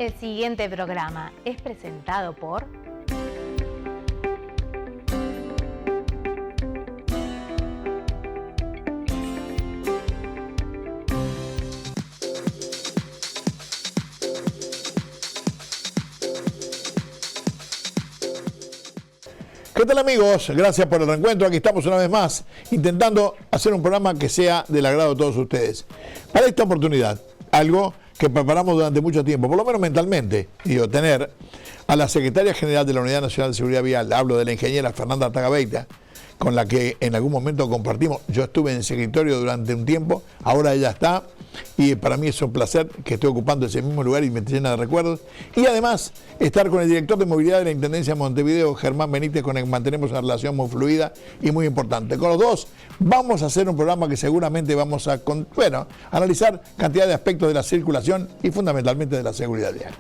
El siguiente programa es presentado por... ¿Qué tal, amigos? Gracias por el reencuentro. Aquí estamos una vez más intentando hacer un programa que sea del agrado de todos ustedes. Para esta oportunidad, algo que preparamos durante mucho tiempo, por lo menos mentalmente, tener a la Secretaria General de la Unidad Nacional de Seguridad Vial, hablo de la ingeniera Fernanda Tagabeita, con la que en algún momento compartimos. Yo estuve en ese escritorio durante un tiempo, ahora ella está, y para mí es un placer que esté ocupando ese mismo lugar y me llena de recuerdos. Y además, estar con el director de movilidad de la Intendencia de Montevideo, Germán Benítez, con el que mantenemos una relación muy fluida y muy importante. Con los dos vamos a hacer un programa que seguramente vamos a analizar cantidad de aspectos de la circulación y fundamentalmente de la seguridad vial.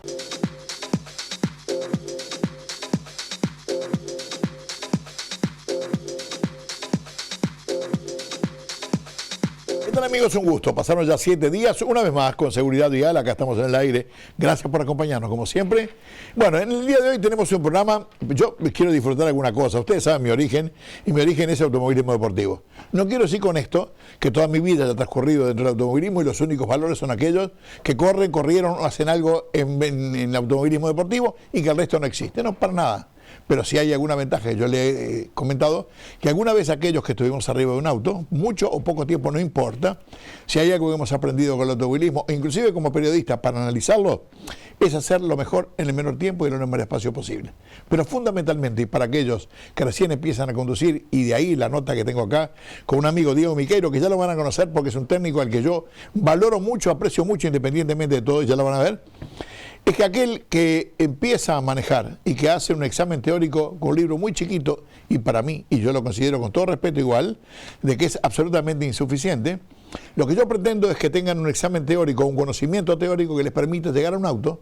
Amigos, un gusto. Pasaron ya 7 días, una vez más con Seguridad Vial, acá estamos en el aire. Gracias por acompañarnos, como siempre. Bueno, en el día de hoy tenemos un programa, yo quiero disfrutar alguna cosa. Ustedes saben mi origen, y mi origen es el automovilismo deportivo. No quiero decir con esto que toda mi vida haya transcurrido dentro del automovilismo y los únicos valores son aquellos que corrieron o hacen algo en el automovilismo deportivo y que el resto no existe. No, para nada. Pero si hay alguna ventaja, yo le he comentado que alguna vez aquellos que estuvimos arriba de un auto, mucho o poco tiempo no importa, si hay algo que hemos aprendido con el automovilismo, e inclusive como periodista para analizarlo, es hacer lo mejor en el menor tiempo y en el menor espacio posible. Pero fundamentalmente, y para aquellos que recién empiezan a conducir, y de ahí la nota que tengo acá con un amigo, Diego Miqueiro, que ya lo van a conocer porque es un técnico al que yo valoro mucho, aprecio mucho, independientemente de todo, ya lo van a ver, es que aquel que empieza a manejar y que hace un examen teórico con un libro muy chiquito, y para mí, y yo lo considero con todo respeto igual, de que es absolutamente insuficiente, lo que yo pretendo es que tengan un examen teórico, un conocimiento teórico que les permita llegar a un auto,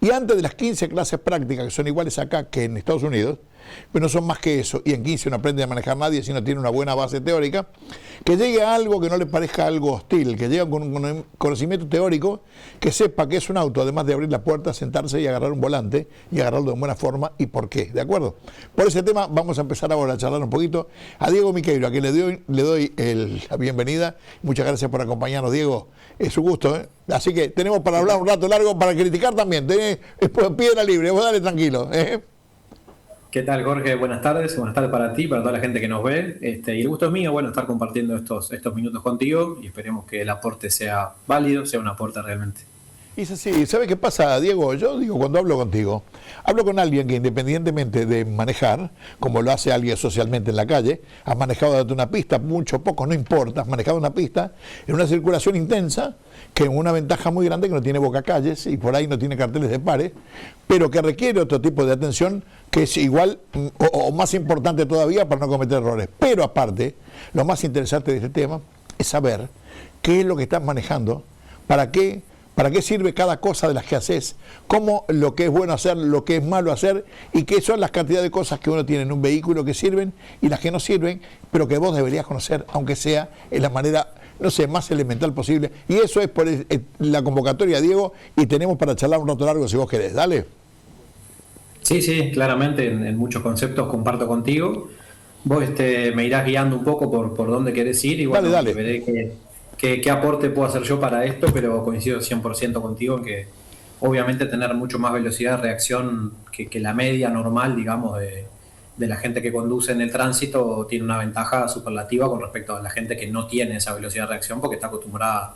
y antes de las 15 clases prácticas, que son iguales acá que en Estados Unidos, pero no son más que eso, y en 15 no aprende a manejar nadie si no tiene una buena base teórica, que llegue a algo que no le parezca algo hostil, que llegue con un conocimiento teórico, que sepa que es un auto, además de abrir la puerta, sentarse y agarrar un volante, y agarrarlo de buena forma, y por qué, ¿de acuerdo? Por ese tema vamos a empezar ahora a charlar un poquito a Diego Miqueiro, a quien le doy la bienvenida. Muchas gracias por acompañarnos, Diego, es un gusto, ¿eh? Así que tenemos para hablar un rato largo, para criticar también, tenés piedra libre, vos dale tranquilo, ¿eh? ¿Qué tal, Jorge? Buenas tardes para ti, para toda la gente que nos ve. Y el gusto es mío, estar compartiendo estos minutos contigo y esperemos que el aporte sea válido, sea un aporte realmente. Y es así, ¿sabe qué pasa, Diego? Yo digo, cuando hablo contigo, hablo con alguien que independientemente de manejar, como lo hace alguien socialmente en la calle, has manejado desde una pista, mucho, poco, no importa, has manejado una pista en una circulación intensa, que es una ventaja muy grande, que no tiene bocacalles y por ahí no tiene carteles de pares, pero que requiere otro tipo de atención, que es igual o más importante todavía para no cometer errores. Pero aparte, lo más interesante de este tema es saber qué es lo que estás manejando, para qué sirve cada cosa de las que haces, cómo lo que es bueno hacer, lo que es malo hacer, y qué son las cantidades de cosas que uno tiene en un vehículo que sirven y las que no sirven, pero que vos deberías conocer, aunque sea en la manera, no sé, más elemental posible. Y eso es por la convocatoria, Diego, y tenemos para charlar un rato largo si vos querés. Dale. Sí, claramente en muchos conceptos comparto contigo. Vos me irás guiando un poco por dónde querés ir y bueno, dale. Veré qué aporte puedo hacer yo para esto, pero coincido 100% contigo en que obviamente tener mucho más velocidad de reacción que la media normal, digamos, de la gente que conduce en el tránsito tiene una ventaja superlativa con respecto a la gente que no tiene esa velocidad de reacción porque está acostumbrada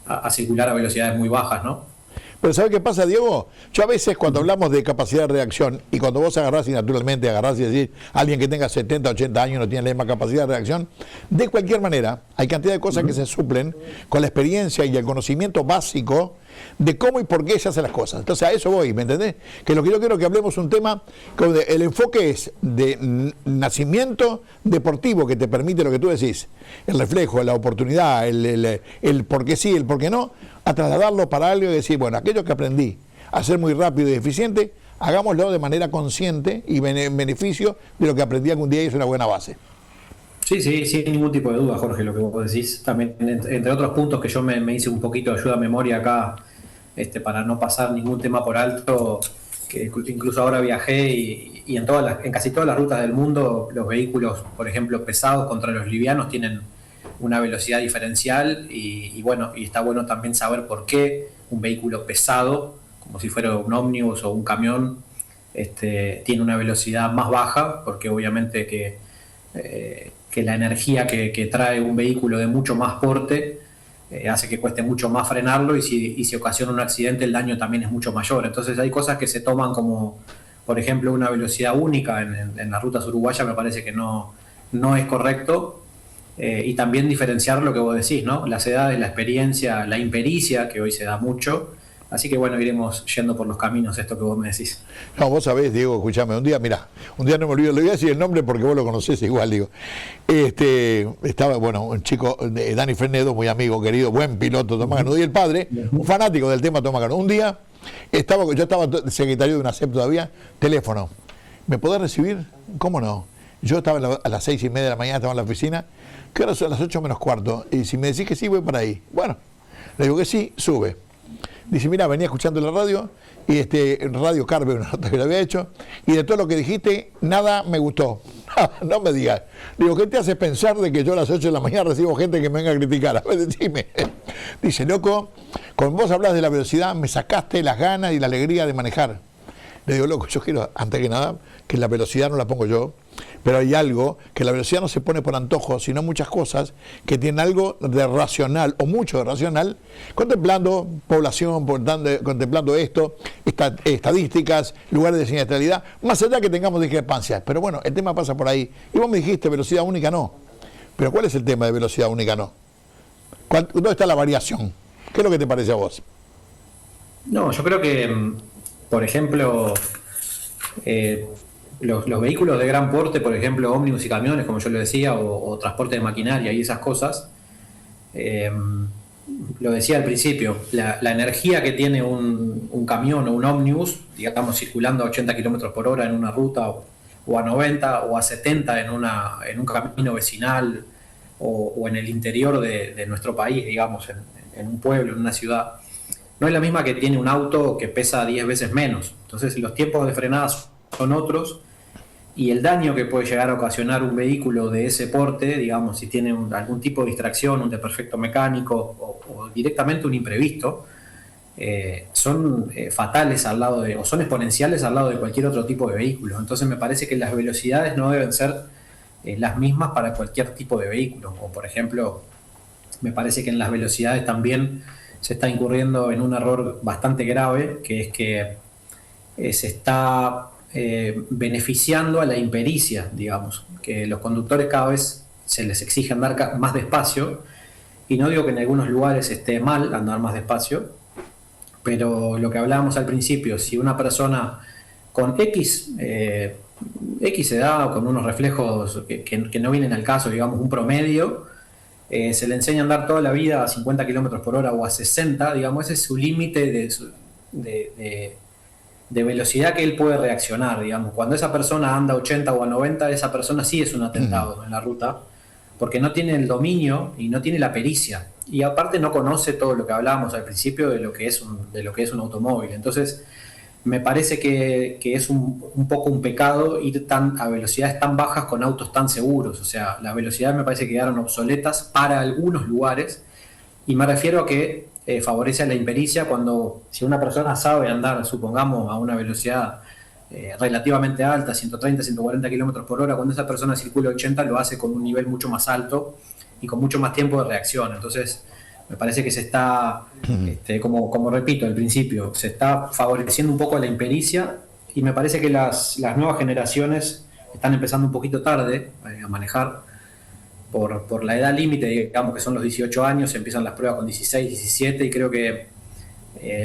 a circular a velocidades muy bajas, ¿no? Pero ¿sabe qué pasa, Diego? Yo a veces cuando hablamos de capacidad de reacción y cuando vos agarrás y naturalmente agarrás y decís alguien que tenga 70, 80 años no tiene la misma capacidad de reacción, de cualquier manera hay cantidad de cosas que se suplen con la experiencia y el conocimiento básico de cómo y por qué se hacen las cosas. Entonces a eso voy, ¿me entendés? Que lo que yo quiero que hablemos un tema, el enfoque es de nacimiento deportivo que te permite lo que tú decís, el reflejo, la oportunidad, el por qué sí, el por qué no, a trasladarlo para algo y decir, bueno, aquello que aprendí a ser muy rápido y eficiente, hagámoslo de manera consciente y en beneficio de lo que aprendí algún día y es una buena base. Sí, sin ningún tipo de duda, Jorge, lo que vos decís. También, entre otros puntos que yo me hice un poquito de ayuda a memoria acá, para no pasar ningún tema por alto, que incluso ahora viajé y en casi todas las rutas del mundo los vehículos, por ejemplo, pesados contra los livianos tienen una velocidad diferencial y está bueno también saber por qué un vehículo pesado, como si fuera un ómnibus o un camión, tiene una velocidad más baja, porque obviamente que la energía que trae un vehículo de mucho más porte hace que cueste mucho más frenarlo y si ocasiona un accidente el daño también es mucho mayor. Entonces hay cosas que se toman como, por ejemplo, una velocidad única en las rutas uruguayas, me parece que no es correcto. Y también diferenciar lo que vos decís, ¿no? Las edades, la experiencia, la impericia, que hoy se da mucho. Así que bueno, iremos yendo por los caminos, esto que vos me decís. No, vos sabés, Diego, escuchame, un día no me olvido, le voy a decir el nombre porque vos lo conocés igual, digo. Estaba, un chico, Dani Frenedo, muy amigo, querido, buen piloto, Tomás Canudo, y el padre, un fanático del tema Tomás Canudo. Un día, yo estaba secretario de una CEP todavía, teléfono. ¿Me podés recibir? ¿Cómo no? Yo estaba a las 6:30 de la mañana, estaba en la oficina. ¿Qué hora son? Las 8 menos cuarto. Y si me decís que sí, voy para ahí. Bueno, le digo que sí, sube. Dice, mira, venía escuchando la radio, y Radio Carve, una nota que le había hecho, y de todo lo que dijiste, nada me gustó. No me digas. Digo, ¿qué te hace pensar de que yo a las 8 de la mañana recibo gente que me venga a criticar? A ver, decime. Dice, loco, cuando vos hablas de la velocidad, me sacaste las ganas y la alegría de manejar. Le digo, loco, yo quiero, antes que nada, que la velocidad no la pongo yo, pero hay algo, que la velocidad no se pone por antojo, sino muchas cosas que tienen algo de racional, o mucho de racional, contemplando población, contemplando esto, estadísticas, lugares de siniestralidad, más allá que tengamos discrepancias. Pero bueno, el tema pasa por ahí. Y vos me dijiste, velocidad única no. Pero ¿cuál es el tema de velocidad única no? ¿Dónde está la variación? ¿Qué es lo que te parece a vos? No, yo creo que, por ejemplo, los vehículos de gran porte, por ejemplo, ómnibus y camiones, como yo le decía, o transporte de maquinaria y esas cosas, lo decía al principio, la energía que tiene un camión o un ómnibus, digamos, circulando a 80 kilómetros por hora en una ruta, o a 90 o a 70 en un camino vecinal, o en el interior de nuestro país, digamos, en un pueblo, en una ciudad, no es la misma que tiene un auto que pesa 10 veces menos. Entonces los tiempos de frenada son otros, y el daño que puede llegar a ocasionar un vehículo de ese porte, digamos, si tiene algún tipo de distracción, un desperfecto mecánico o directamente un imprevisto, son fatales o son exponenciales al lado de cualquier otro tipo de vehículo. Entonces me parece que las velocidades no deben ser las mismas para cualquier tipo de vehículo. O por ejemplo, me parece que en las velocidades también se está incurriendo en un error bastante grave, que es que se está beneficiando a la impericia, digamos, que los conductores cada vez se les exige andar más despacio, y no digo que en algunos lugares esté mal andar más despacio, pero lo que hablábamos al principio, si una persona con X edad o con unos reflejos que no vienen al caso, digamos un promedio, se le enseña a andar toda la vida a 50 kilómetros por hora o a 60, digamos, ese es su límite de velocidad que él puede reaccionar, digamos. Cuando esa persona anda a 80 o a 90, esa persona sí es un atentado en la ruta, porque no tiene el dominio y no tiene la pericia, y aparte no conoce todo lo que hablábamos al principio de lo que es un automóvil. Entonces me parece que es un poco un pecado ir a velocidades tan bajas con autos tan seguros. O sea, las velocidades me parece que quedaron obsoletas para algunos lugares, y me refiero a que favorece a la impericia si una persona sabe andar, supongamos, a una velocidad relativamente alta, 130, 140 kilómetros por hora, cuando esa persona circula 80 lo hace con un nivel mucho más alto y con mucho más tiempo de reacción. Entonces me parece que se está, como repito al principio, se está favoreciendo un poco a la impericia, y me parece que las nuevas generaciones están empezando un poquito tarde a manejar por la edad límite, digamos que son los 18 años, empiezan las pruebas con 16, 17, y creo que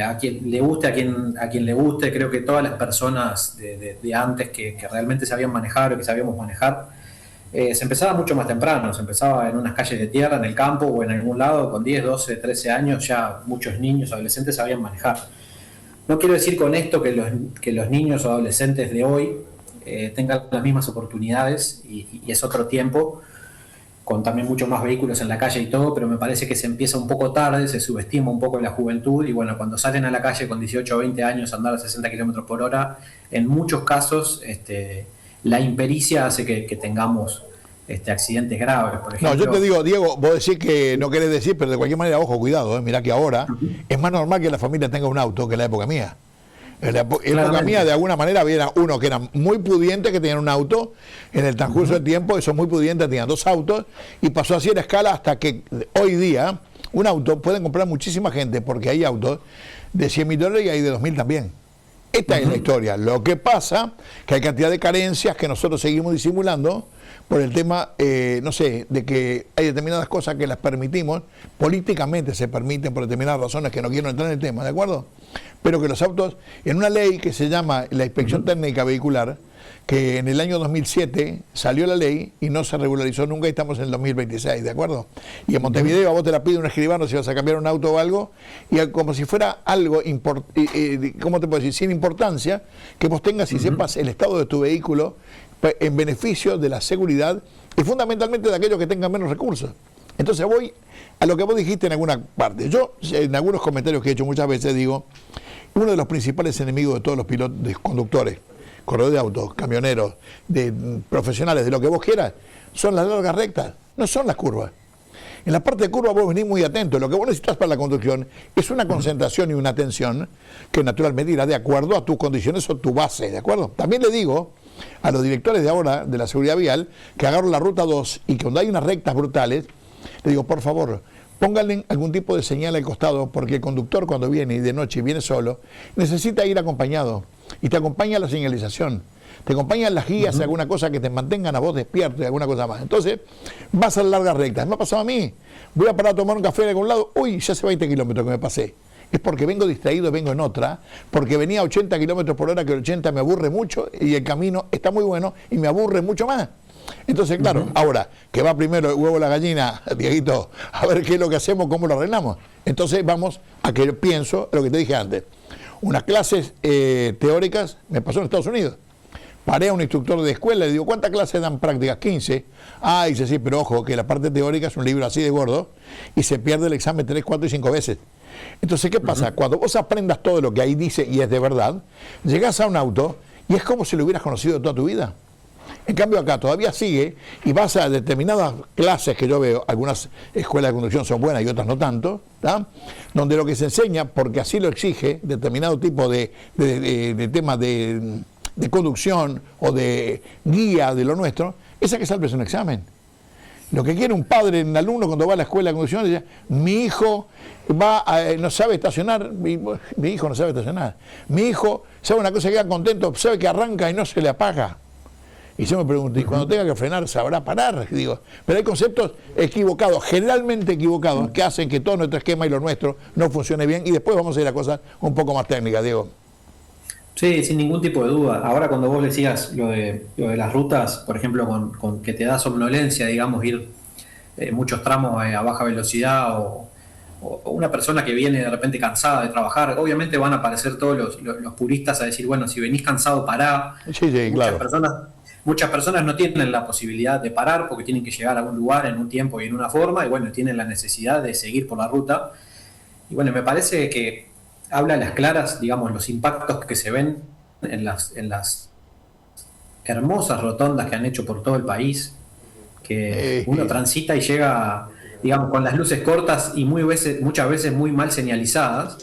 a quien le guste, a quien le guste, creo que todas las personas de antes que realmente sabían manejar o que sabíamos manejar, se empezaba mucho más temprano, se empezaba en unas calles de tierra, en el campo o en algún lado, con 10, 12, 13 años ya muchos niños, adolescentes sabían manejar. No quiero decir con esto que los niños o adolescentes de hoy tengan las mismas oportunidades, y es otro tiempo, con también muchos más vehículos en la calle y todo, pero me parece que se empieza un poco tarde, se subestima un poco la juventud y bueno, cuando salen a la calle con 18 o 20 años a andar a 60 kilómetros por hora, en muchos casos la impericia hace que tengamos accidentes graves, por ejemplo. No, yo te digo, Diego, vos decís que no querés decir, pero de cualquier manera, ojo, cuidado, mirá que ahora es más normal que la familia tenga un auto que en la época mía. En la época mía, de alguna manera, había uno que era muy pudiente, que tenía un auto. En el transcurso del tiempo, esos muy pudientes tenían 2 autos y pasó así a la escala hasta que hoy día un auto pueden comprar muchísima gente, porque hay autos de $100.000 y hay de 2.000 también. Esta es la historia. Lo que pasa que hay cantidad de carencias que nosotros seguimos disimulando por el tema, no sé, de que hay determinadas cosas que las permitimos, políticamente se permiten por determinadas razones que no quiero entrar en el tema, ¿de acuerdo? Pero que los autos, en una ley que se llama la Inspección Técnica Vehicular, que en el año 2007 salió la ley y no se regularizó nunca y estamos en el 2026, ¿de acuerdo? Y en Montevideo a vos te la pide un escribano si vas a cambiar un auto o algo, y como si fuera algo, ¿cómo te puedo decir? Sin importancia, que vos tengas y sepas el estado de tu vehículo en beneficio de la seguridad y fundamentalmente de aquellos que tengan menos recursos. Entonces voy a lo que vos dijiste en alguna parte. Yo, en algunos comentarios que he hecho muchas veces, digo, uno de los principales enemigos de todos los pilotos, de conductores, corredores de autos, camioneros, de profesionales, de lo que vos quieras, son las largas rectas, no son las curvas. En la parte de curva vos venís muy atento. Lo que vos necesitas para la conducción es una concentración y una atención que naturalmente irá de acuerdo a tus condiciones o tu base, ¿de acuerdo? También le digo a los directores de ahora de la seguridad vial que agarro la ruta 2 y que cuando hay unas rectas brutales, le digo, por favor, pónganle algún tipo de señal al costado, porque el conductor cuando viene y de noche viene solo, necesita ir acompañado. Y te acompaña la señalización, te acompañan las guías, alguna cosa que te mantengan a vos despierto y alguna cosa más. Entonces, vas a largas rectas. Me ha pasado a mí. Voy a parar a tomar un café de algún lado. Uy, ya hace 20 kilómetros que me pasé. Es porque vengo distraído, vengo en otra, porque venía a 80 kilómetros por hora, que el 80 me aburre mucho y el camino está muy bueno y me aburre mucho más. Entonces, claro, ahora, que va primero el huevo o la gallina, Dieguito, a ver qué es lo que hacemos, cómo lo arreglamos. Entonces vamos a que pienso lo que te dije antes. Unas clases teóricas, me pasó en Estados Unidos. Paré a un instructor de escuela y le digo, ¿cuántas clases dan prácticas? 15. Ah, dice, sí, pero ojo, que la parte teórica es un libro así de gordo y se pierde el examen 3, 4 y 5 veces. Entonces, ¿qué pasa? Cuando vos aprendas todo lo que ahí dice y es de verdad, llegás a un auto y es como si lo hubieras conocido toda tu vida. En cambio acá todavía sigue y vas a determinadas clases que yo veo, algunas escuelas de conducción son buenas y otras no tanto, ¿tá? Donde lo que se enseña, porque así lo exige, determinado tipo de temas de conducción o de guía de lo nuestro, es a que salves un examen. Lo que quiere un padre, un alumno cuando va a la escuela de conducción, dice, mi hijo no sabe estacionar, mi hijo no sabe estacionar, mi hijo sabe una cosa, queda contento, sabe que arranca y no se le apaga. Y yo me pregunto, ¿y cuando tenga que frenar sabrá parar? Digo, pero hay conceptos equivocados, generalmente equivocados, que hacen que todo nuestro esquema y lo nuestro no funcione bien, y después vamos a ir a cosas un poco más técnicas, Diego. Sí, sin ningún tipo de duda. Ahora cuando vos decías lo de las rutas, por ejemplo, con que te da somnolencia, digamos, ir muchos tramos a baja velocidad o una persona que viene de repente cansada de trabajar, obviamente van a aparecer todos los puristas a decir, bueno, si venís cansado, pará. Sí, claro. Muchas personas no tienen la posibilidad de parar porque tienen que llegar a un lugar en un tiempo y en una forma y bueno, tienen la necesidad de seguir por la ruta. Y bueno, me parece que habla a las claras, digamos, los impactos que se ven en las hermosas rotondas que han hecho por todo el país, que uno transita y llega, digamos, con las luces cortas y muchas veces muy mal señalizadas.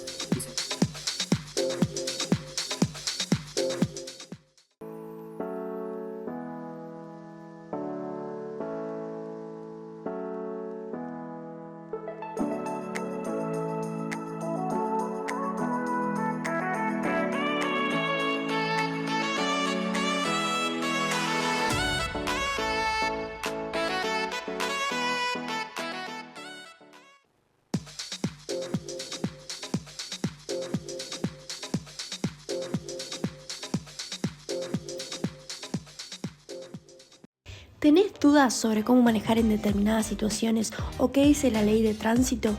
¿Tenés dudas sobre cómo manejar en determinadas situaciones o qué dice la ley de tránsito?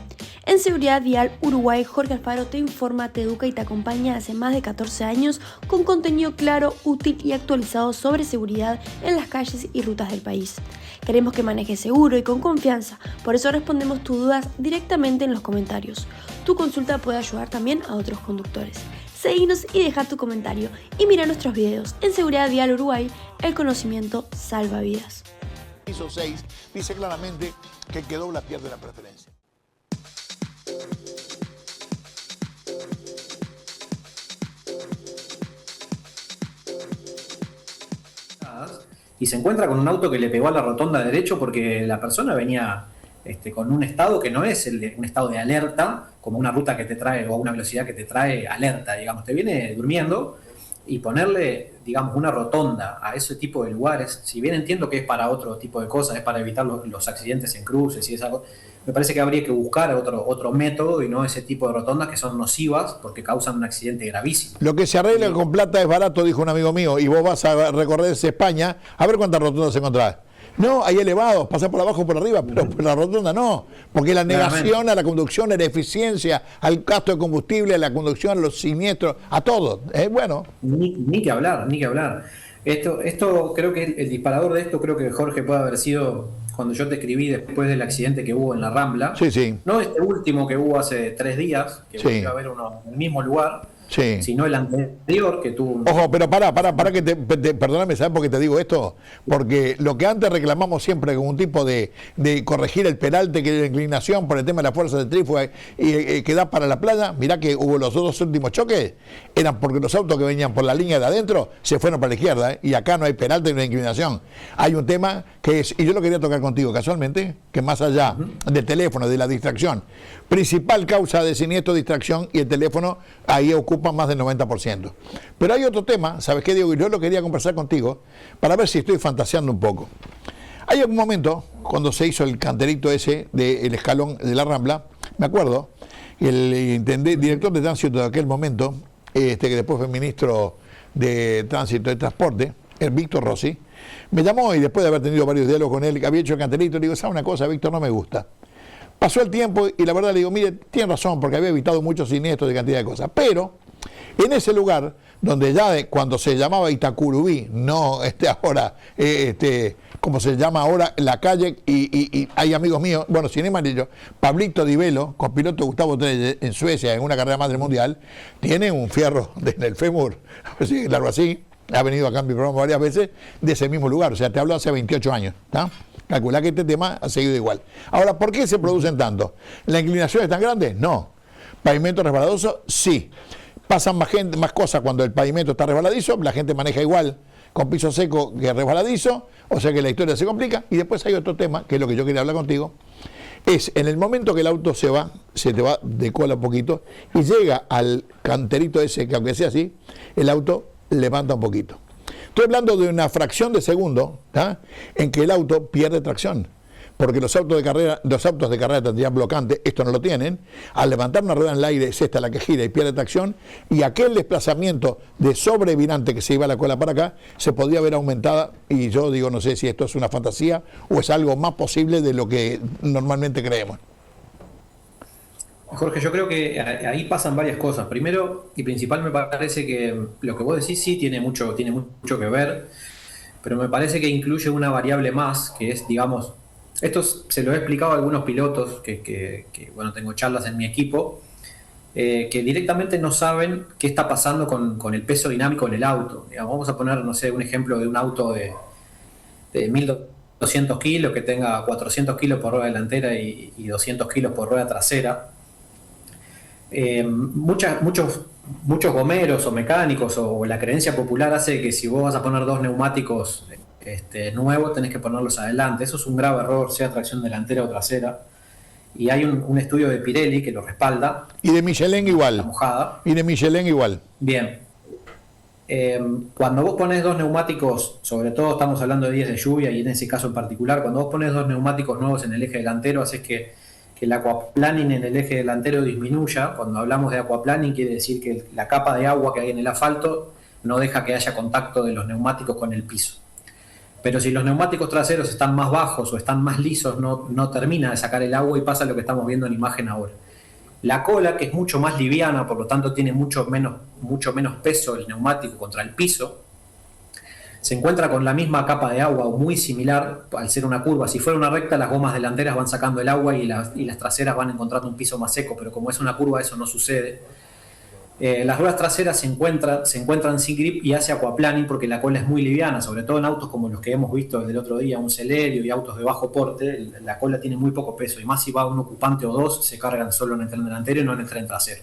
En Seguridad Vial Uruguay, Jorge Alfaro te informa, te educa y te acompaña hace más de 14 años con contenido claro, útil y actualizado sobre seguridad en las calles y rutas del país. Queremos que manejes seguro y con confianza, por eso respondemos tus dudas directamente en los comentarios. Tu consulta puede ayudar también a otros conductores. Seguinos y deja tu comentario y mira nuestros videos. En Seguridad Vial Uruguay, el conocimiento salva vidas. Inciso 6 dice claramente que el que dobla pierde la preferencia. Y se encuentra con un auto que le pegó a la rotonda derecho porque la persona venía con un estado que no es un estado de alerta, como una ruta que te trae o una velocidad que te trae alerta, digamos, te viene durmiendo, y ponerle, digamos, una rotonda a ese tipo de lugares, si bien entiendo que es para otro tipo de cosas, es para evitar los accidentes en cruces y esa cosa, me parece que habría que buscar otro método y no ese tipo de rotondas que son nocivas porque causan un accidente gravísimo. Lo que se arregla con plata es barato, dijo un amigo mío, y vos vas a recorrer España a ver cuántas rotondas encontrás. No, hay elevados, pasar por abajo, por arriba, pero por la rotonda no, porque la negación a la conducción, a la eficiencia, al gasto de combustible, a la conducción, a los siniestros, a todo, bueno. Ni que hablar, ni que hablar. Esto creo que el disparador de esto creo que Jorge puede haber sido cuando yo te escribí después del accidente que hubo en la Rambla. Sí, sí. No este último que hubo hace 3 días, que volvió a haber uno en el mismo lugar, sí, sino el anterior que tuvo... Ojo, pero para que perdóname, ¿sabes por qué te digo esto? Porque lo que antes reclamamos siempre como un tipo de corregir el peralte, que es la inclinación por el tema de la fuerza centrífuga y que da para la playa, mirá que hubo los dos últimos choques, eran porque los autos que venían por la línea de adentro se fueron para la izquierda, y acá no hay peralte ni una inclinación. Hay un tema que es, y yo lo quería tocar contigo casualmente, que más allá del teléfono, de la distracción, principal causa de siniestro, distracción, y el teléfono ahí ocupa más del 90%. Pero hay otro tema, ¿sabes qué, Diego? Yo lo quería conversar contigo para ver si estoy fantaseando un poco. Hay un momento, cuando se hizo el canterito ese del escalón de la Rambla, me acuerdo, el director de tránsito de aquel momento, que después fue ministro de Tránsito y Transporte, el Víctor Rossi, me llamó, y después de haber tenido varios diálogos con él, que había hecho el canterito, le digo, ¿sabes una cosa, Víctor? No me gusta. Pasó el tiempo y la verdad le digo, mire, tiene razón, porque había evitado muchos siniestros y cantidad de cosas. Pero en ese lugar, donde ya cuando se llamaba Itacurubí, no ahora, como se llama ahora la calle, y hay amigos míos, bueno, sin amarillo, Pablito Di Velo, copiloto Gustavo Trelle en Suecia, en una carrera madre mundial, tiene un fierro en el fémur, largo así, ha venido acá en mi programa varias veces, de ese mismo lugar, o sea, te hablo hace 28 años, ¿está? Calculá que este tema ha seguido igual. Ahora, ¿por qué se producen tanto? ¿La inclinación es tan grande? No. ¿Pavimento resbaladoso? Sí. ¿Pasan más cosas cuando el pavimento está resbaladizo? La gente maneja igual con piso seco que resbaladizo, o sea que la historia se complica. Y después hay otro tema, que es lo que yo quería hablar contigo, es en el momento que el auto se te va de cola un poquito y llega al canterito ese, que aunque sea así, el auto levanta un poquito. Estoy hablando de una fracción de segundo, ¿tá?, en que el auto pierde tracción, porque los autos de carrera tendrían blocante, esto no lo tienen. Al levantar una rueda en el aire, es esta la que gira y pierde tracción, y aquel desplazamiento de sobrevirante que se iba la cola para acá se podría ver aumentada, y yo digo, no sé si esto es una fantasía o es algo más posible de lo que normalmente creemos. Jorge, yo creo que ahí pasan varias cosas. Primero y principal, me parece que lo que vos decís sí tiene mucho que ver, pero me parece que incluye una variable más, que es, digamos, esto se lo he explicado a algunos pilotos que bueno, tengo charlas en mi equipo, que directamente no saben qué está pasando con el peso dinámico en el auto. Digamos, vamos a poner, no sé, un ejemplo de un auto de 1.200 kilos que tenga 400 kilos por rueda delantera y 200 kilos por rueda trasera. Muchos gomeros o mecánicos o la creencia popular hace que si vos vas a poner 2 neumáticos nuevos, tenés que ponerlos adelante. Eso es un grave error, sea tracción delantera o trasera. Y hay un estudio de Pirelli que lo respalda. Y de Michelin igual. La mojada. Y de Michelin igual. Bien. Cuando vos pones 2 neumáticos, sobre todo estamos hablando de días de lluvia y en ese caso en particular, cuando vos pones 2 neumáticos nuevos en el eje delantero, haces que el aquaplaning en el eje delantero disminuya. Cuando hablamos de aquaplaning quiere decir que la capa de agua que hay en el asfalto no deja que haya contacto de los neumáticos con el piso. Pero si los neumáticos traseros están más bajos o están más lisos, no termina de sacar el agua y pasa lo que estamos viendo en imagen ahora. La cola, que es mucho más liviana, por lo tanto tiene mucho menos peso el neumático contra el piso, se encuentra con la misma capa de agua o muy similar al ser una curva. Si fuera una recta, las gomas delanteras van sacando el agua y las traseras van encontrando un piso más seco, pero como es una curva eso no sucede. Las ruedas traseras se encuentran sin grip y hace aquaplaning porque la cola es muy liviana, sobre todo en autos como los que hemos visto desde el otro día, un Celerio y autos de bajo porte, la cola tiene muy poco peso y más si va un ocupante o dos, se cargan solo en el tren delantero y no en el tren trasero.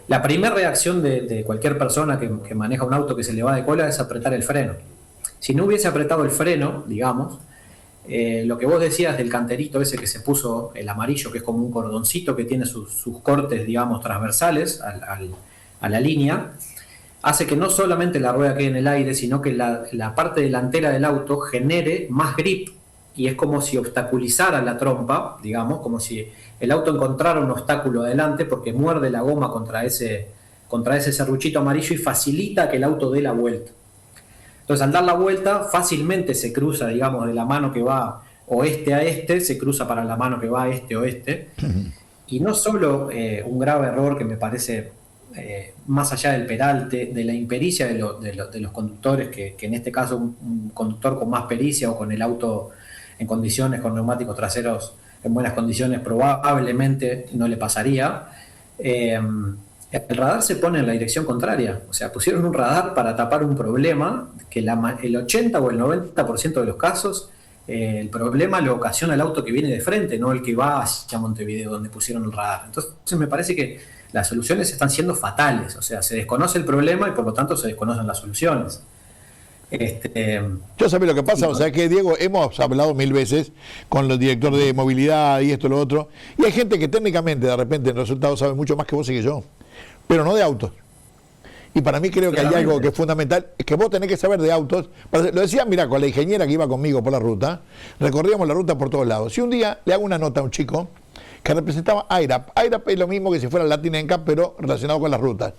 La primera reacción de cualquier persona que maneja un auto que se le va de cola es apretar el freno. Si no hubiese apretado el freno, digamos, lo que vos decías del canterito ese que se puso, el amarillo, que es como un cordoncito que tiene sus cortes, digamos, transversales a la línea, hace que no solamente la rueda quede en el aire, sino que la parte delantera del auto genere más grip, y es como si obstaculizara la trompa, digamos, como si el auto encontrara un obstáculo adelante porque muerde la goma contra ese serruchito amarillo y facilita que el auto dé la vuelta. Entonces, al dar la vuelta, fácilmente se cruza, digamos, de la mano que va oeste a este, se cruza para la mano que va este-oeste. Y no solo un grave error que me parece, más allá del peralte, de la impericia de los conductores, que en este caso un conductor con más pericia o con el auto en condiciones, con neumáticos traseros en buenas condiciones, probablemente no le pasaría. El radar se pone en la dirección contraria, o sea, pusieron un radar para tapar un problema que el 80 o el 90% de los casos el problema lo ocasiona el auto que viene de frente, no el que va hacia Montevideo donde pusieron el radar. Entonces me parece que las soluciones están siendo fatales, o sea, se desconoce el problema y por lo tanto se desconocen las soluciones. Yo sabía lo que pasa, o sea que Diego, hemos hablado 1000 veces con los directores de movilidad y esto y lo otro, y hay gente que técnicamente de repente en resultados sabe mucho más que vos y que yo, pero no de autos. Y para mí creo que hay algo que es fundamental, es que vos tenés que saber de autos. Lo decía, mirá, con la ingeniera que iba conmigo por la ruta, recorríamos la ruta por todos lados. Si un día le hago una nota a un chico que representaba IRAP. IRAP es lo mismo que si fuera Latin NCAP, pero relacionado con las rutas.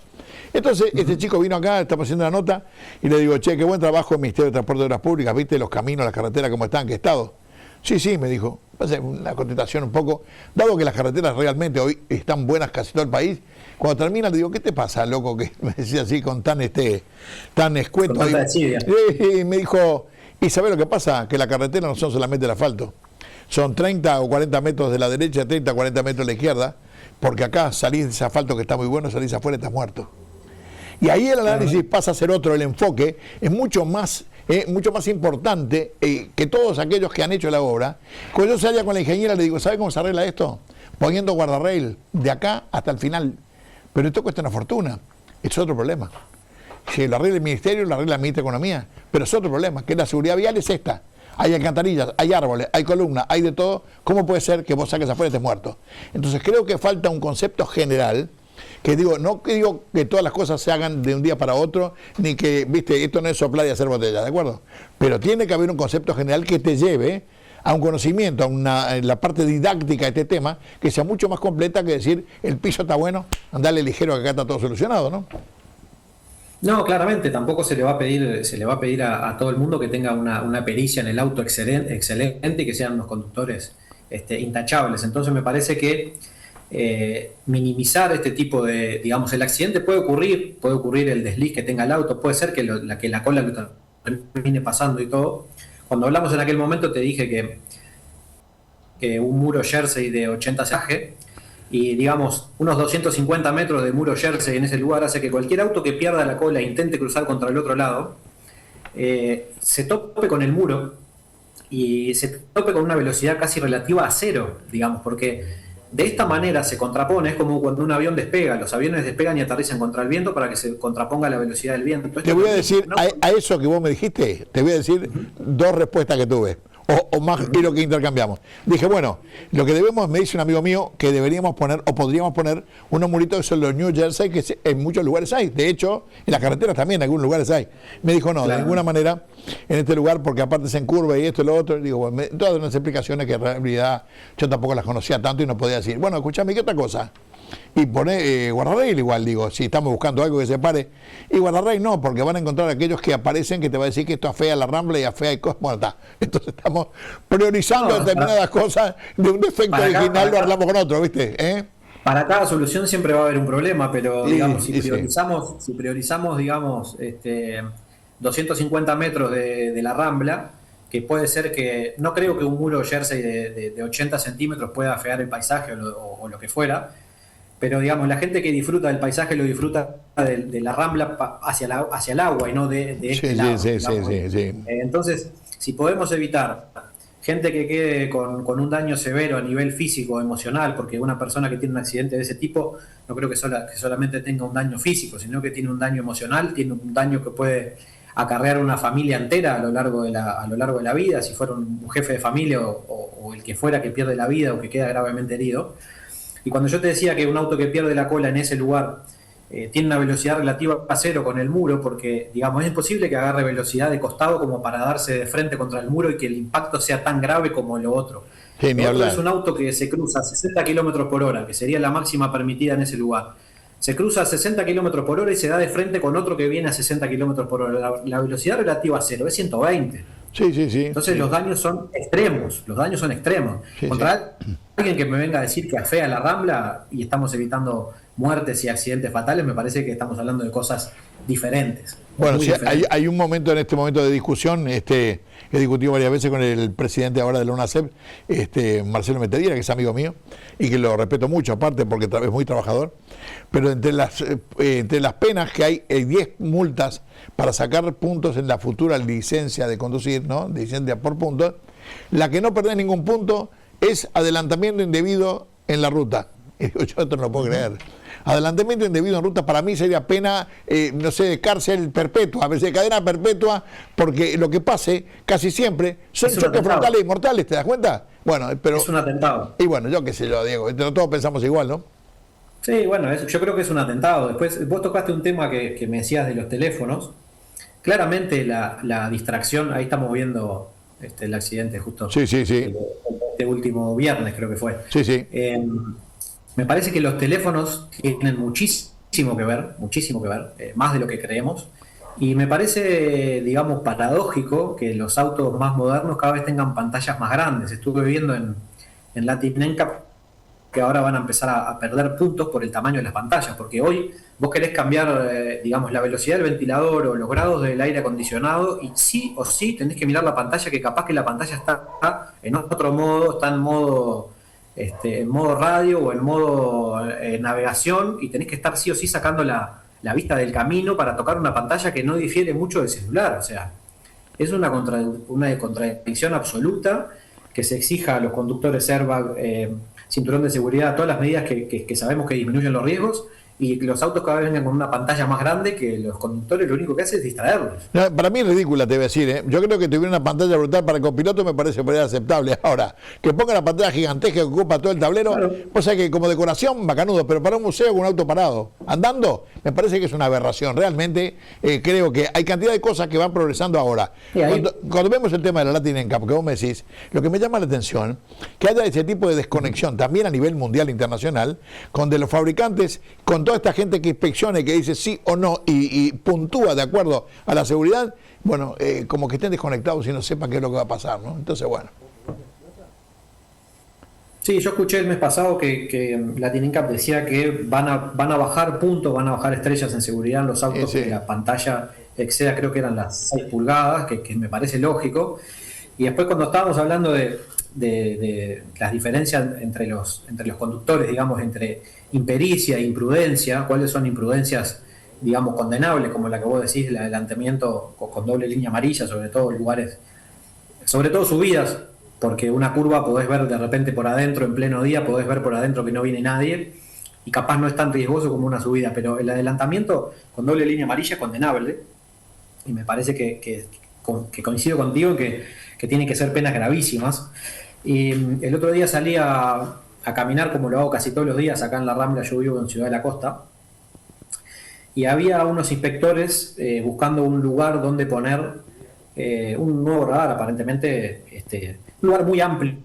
Entonces, este chico vino acá, estamos haciendo la nota, y le digo, che, qué buen trabajo el Ministerio de Transporte de Obras Públicas, ¿viste los caminos, las carreteras, cómo están, qué estado? Sí, me dijo. Una contestación un poco, dado que las carreteras realmente hoy están buenas casi todo el país, cuando termina le digo, ¿qué te pasa, loco? Que me decía así con tan escueto. Con tanta desidia. Y me dijo, ¿y sabés lo que pasa? Que la carretera no son solamente el asfalto, son 30 o 40 metros de la derecha, 30 o 40 metros de la izquierda, porque acá salís de ese asfalto que está muy bueno, salís afuera y estás muerto. Y ahí el análisis pasa a ser otro, el enfoque es mucho más importante que todos aquellos que han hecho la obra. Cuando yo salía con la ingeniera le digo, ¿sabe cómo se arregla esto? Poniendo guardarrail de acá hasta el final. Pero esto cuesta una fortuna, es otro problema. Si lo arregla el ministerio, lo arregla el Ministerio de Economía, pero es otro problema, que la seguridad vial es esta. Hay alcantarillas, hay árboles, hay columnas, hay de todo. ¿Cómo puede ser que vos saques afuera y estés muerto? Entonces creo que falta un concepto general, que digo, no que digo que todas las cosas se hagan de un día para otro, ni que, viste, esto no es soplar y hacer botella, ¿de acuerdo? Pero tiene que haber un concepto general que te lleve a un conocimiento, a la parte didáctica de este tema, que sea mucho más completa que decir, el piso está bueno, andale ligero que acá está todo solucionado, ¿no? No, claramente, tampoco se le va a pedir a todo el mundo que tenga una pericia en el auto excelente y que sean unos conductores intachables. Entonces me parece que minimizar este tipo de, digamos, el accidente puede ocurrir el desliz que tenga el auto, puede ser que la cola lo termine pasando y todo. Cuando hablamos en aquel momento te dije que un muro Jersey de 80 saje y digamos unos 250 metros de muro Jersey en ese lugar hace que cualquier auto que pierda la cola e intente cruzar contra el otro lado se tope con el muro y se tope con una velocidad casi relativa a cero, digamos, porque de esta manera se contrapone. Es como cuando un avión despega, los aviones despegan y aterrizan contra el viento para que se contraponga la velocidad del viento. Te voy a decir, a eso que vos me dijiste, te voy a decir dos respuestas que tuve, o más y lo que intercambiamos. Dije, bueno, lo que debemos, me dice un amigo mío, que deberíamos poner, o podríamos poner, unos muritos que son los New Jersey, que en muchos lugares hay. De hecho, en las carreteras también, en algunos lugares hay. Me dijo, no, claro, de ninguna manera en este lugar, porque aparte se encurva y esto y lo otro. Digo, bueno, todas unas explicaciones que en realidad yo tampoco las conocía tanto y no podía decir, bueno, escuchame, ¿qué otra cosa? Y pone guardarrail igual, digo, si estamos buscando algo que se pare. Y guardarrail no, porque van a encontrar aquellos que aparecen que te va a decir que esto afea la Rambla y afea y cosas. Bueno, está. Entonces estamos priorizando determinadas cosas de un defecto original, lo hablamos con otro, ¿viste? Para cada solución siempre va a haber un problema, pero digamos, si priorizamos, digamos, 250 metros de la Rambla, que puede ser que, no creo que un muro Jersey de 80 centímetros pueda afear el paisaje o lo que fuera, pero digamos, la gente que disfruta del paisaje lo disfruta de la Rambla hacia el agua y no de este lado. Sí. Entonces, si podemos evitar gente que quede con un daño severo a nivel físico o emocional, porque una persona que tiene un accidente de ese tipo, no creo que solamente tenga un daño físico, sino que tiene un daño emocional, tiene un daño que puede acarrear una familia entera a lo largo de la vida, si fuera un jefe de familia o el que fuera que pierde la vida o que queda gravemente herido. Y cuando yo te decía que un auto que pierde la cola en ese lugar tiene una velocidad relativa a cero con el muro, porque digamos es imposible que agarre velocidad de costado como para darse de frente contra el muro y que el impacto sea tan grave como lo otro. Sí, Lo otro es un auto que se cruza a 60 km por hora, que sería la máxima permitida en ese lugar. Se cruza a 60 km por hora y se da de frente con otro que viene a 60 km por hora. La velocidad relativa a cero es 120. Sí. Entonces los daños son extremos, Contra alguien que me venga a decir que afea la Rambla y estamos evitando muertes y accidentes fatales, me parece que estamos hablando de cosas diferentes. Bueno, sí, hay un momento en este momento de discusión, he discutido varias veces con el presidente ahora de la UNACEP, Marcelo Metedira, que es amigo mío, y que lo respeto mucho, aparte porque es muy trabajador, pero entre las penas que hay 10 multas para sacar puntos en la futura licencia de conducir, ¿no? Licencia por puntos, la que no perdés ningún punto es adelantamiento indebido en la ruta. Yo esto no lo puedo creer. Adelantamiento indebido en ruta para mí sería pena, no sé, cárcel perpetua, a veces cadena perpetua, porque lo que pase casi siempre son choques frontales y mortales, ¿te das cuenta? Bueno, pero es un atentado. Y bueno, yo qué sé yo, Diego, todos pensamos igual, ¿no? Sí, bueno, yo creo que es un atentado. Después, vos tocaste un tema que me decías de los teléfonos. Claramente la distracción, ahí estamos viendo el accidente justo. Sí. Este último viernes creo que fue. Sí. Me parece que los teléfonos tienen muchísimo que ver, más de lo que creemos. Y me parece, digamos, paradójico que los autos más modernos cada vez tengan pantallas más grandes. Estuve viendo en Latin NCAP que ahora van a empezar a perder puntos por el tamaño de las pantallas, porque hoy vos querés cambiar, digamos, la velocidad del ventilador o los grados del aire acondicionado y sí o sí tenés que mirar la pantalla, que capaz que la pantalla está en otro modo, está en modo radio o en modo navegación y tenés que estar sí o sí sacando la vista del camino para tocar una pantalla que no difiere mucho del celular. O sea, es una contradicción absoluta que se exija a los conductores airbag, cinturón de seguridad, todas las medidas que sabemos que disminuyen los riesgos, y los autos cada vez vengan con una pantalla más grande que los conductores lo único que hacen es distraerlos. No, para mí es ridícula, te voy a decir, Yo creo que tuviera una pantalla brutal para el copiloto me parece aceptable. Ahora, que ponga la pantalla gigantesca que ocupa todo el tablero, claro. O sea que como decoración, bacanudo, pero para un museo con un auto parado, andando, me parece que es una aberración. Realmente creo que hay cantidad de cosas que van progresando ahora. Cuando vemos el tema de la Latin NCAP, que vos me decís, lo que me llama la atención, que haya ese tipo de desconexión, también a nivel mundial, internacional, con de los fabricantes, con toda esta gente que inspecciona y que dice sí o no y puntúa de acuerdo a la seguridad, bueno, como que estén desconectados y no sepan qué es lo que va a pasar, ¿no? Entonces, bueno. Sí, yo escuché el mes pasado que Latin NCAP decía que van a bajar puntos, van a bajar estrellas en seguridad en los autos, que la pantalla exceda, creo que eran las 6 pulgadas, que me parece lógico. Y después cuando estábamos hablando de las diferencias entre los conductores, digamos, entre impericia e imprudencia, cuáles son imprudencias, digamos, condenables, como la que vos decís, el adelantamiento con doble línea amarilla, sobre todo lugares, sobre todo subidas, porque una curva podés ver de repente por adentro en pleno día, podés ver por adentro que no viene nadie, y capaz no es tan riesgoso como una subida, pero el adelantamiento con doble línea amarilla es condenable, y me parece que coincido contigo en que tiene que ser penas gravísimas. Y el otro día salí a caminar, como lo hago casi todos los días acá en la Rambla. Yo vivo en Ciudad de la Costa, y había unos inspectores buscando un lugar donde poner un nuevo radar, aparentemente un lugar muy amplio,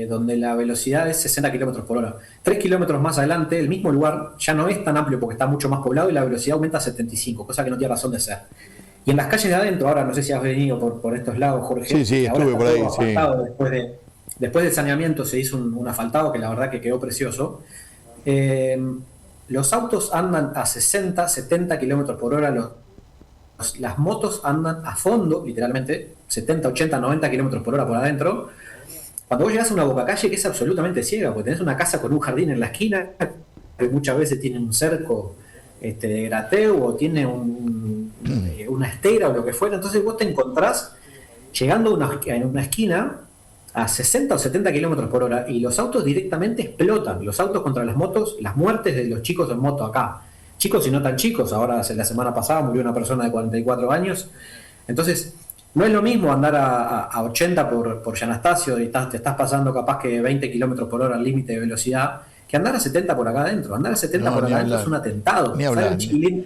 donde la velocidad es 60 km por hora. 3 kilómetros más adelante, el mismo lugar ya no es tan amplio porque está mucho más poblado y la velocidad aumenta a 75, cosa que no tiene razón de ser. Y en las calles de adentro, ahora no sé si has venido por estos lados, Jorge. Sí, estuve por ahí. Después del saneamiento se hizo un asfaltado que la verdad que quedó precioso. Los autos andan a 60, 70 kilómetros por hora, los las motos andan a fondo, literalmente, 70, 80, 90 kilómetros por hora por adentro. Cuando vos llegás a una bocacalle que es absolutamente ciega, porque tenés una casa con un jardín en la esquina, que muchas veces tiene un cerco de grateo o tiene una estera o lo que fuera, entonces vos te encontrás llegando en una esquina a 60 o 70 kilómetros por hora y los autos directamente explotan, los autos contra las motos, las muertes de los chicos en moto acá, chicos y no tan chicos, ahora la semana pasada murió una persona de 44 años, entonces no es lo mismo andar a 80 por Gianastasio y te estás pasando capaz que 20 kilómetros por hora al límite de velocidad, que andar a 70 por acá adentro. Andar a 70 por acá adentro es un atentado.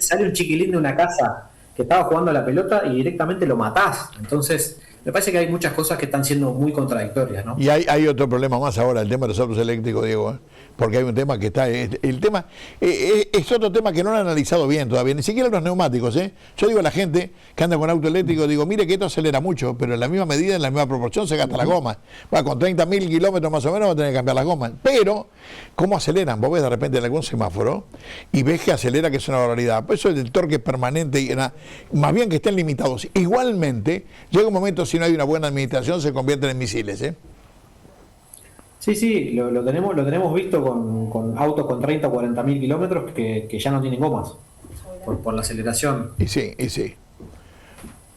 Sale un chiquilín de una casa que estaba jugando a la pelota y directamente lo matás. Entonces, me parece que hay muchas cosas que están siendo muy contradictorias, ¿no? Y hay otro problema más ahora, el tema de los autos eléctricos, Diego, porque hay un tema que está, el tema, es otro tema que no lo han analizado bien todavía, ni siquiera los neumáticos, Yo digo a la gente que anda con auto eléctrico, digo, mire que esto acelera mucho, pero en la misma medida, en la misma proporción se gasta la goma. Va, con 30.000 kilómetros más o menos va a tener que cambiar las gomas. Pero, ¿cómo aceleran? Vos ves de repente en algún semáforo y ves que acelera, que es una barbaridad. Pues eso es el torque permanente, y más bien que estén limitados. Igualmente, llega un momento, si no hay una buena administración, se convierten en misiles, Sí, lo tenemos visto con autos con 30 o 40.000 kilómetros que ya no tienen gomas por la aceleración. Y sí.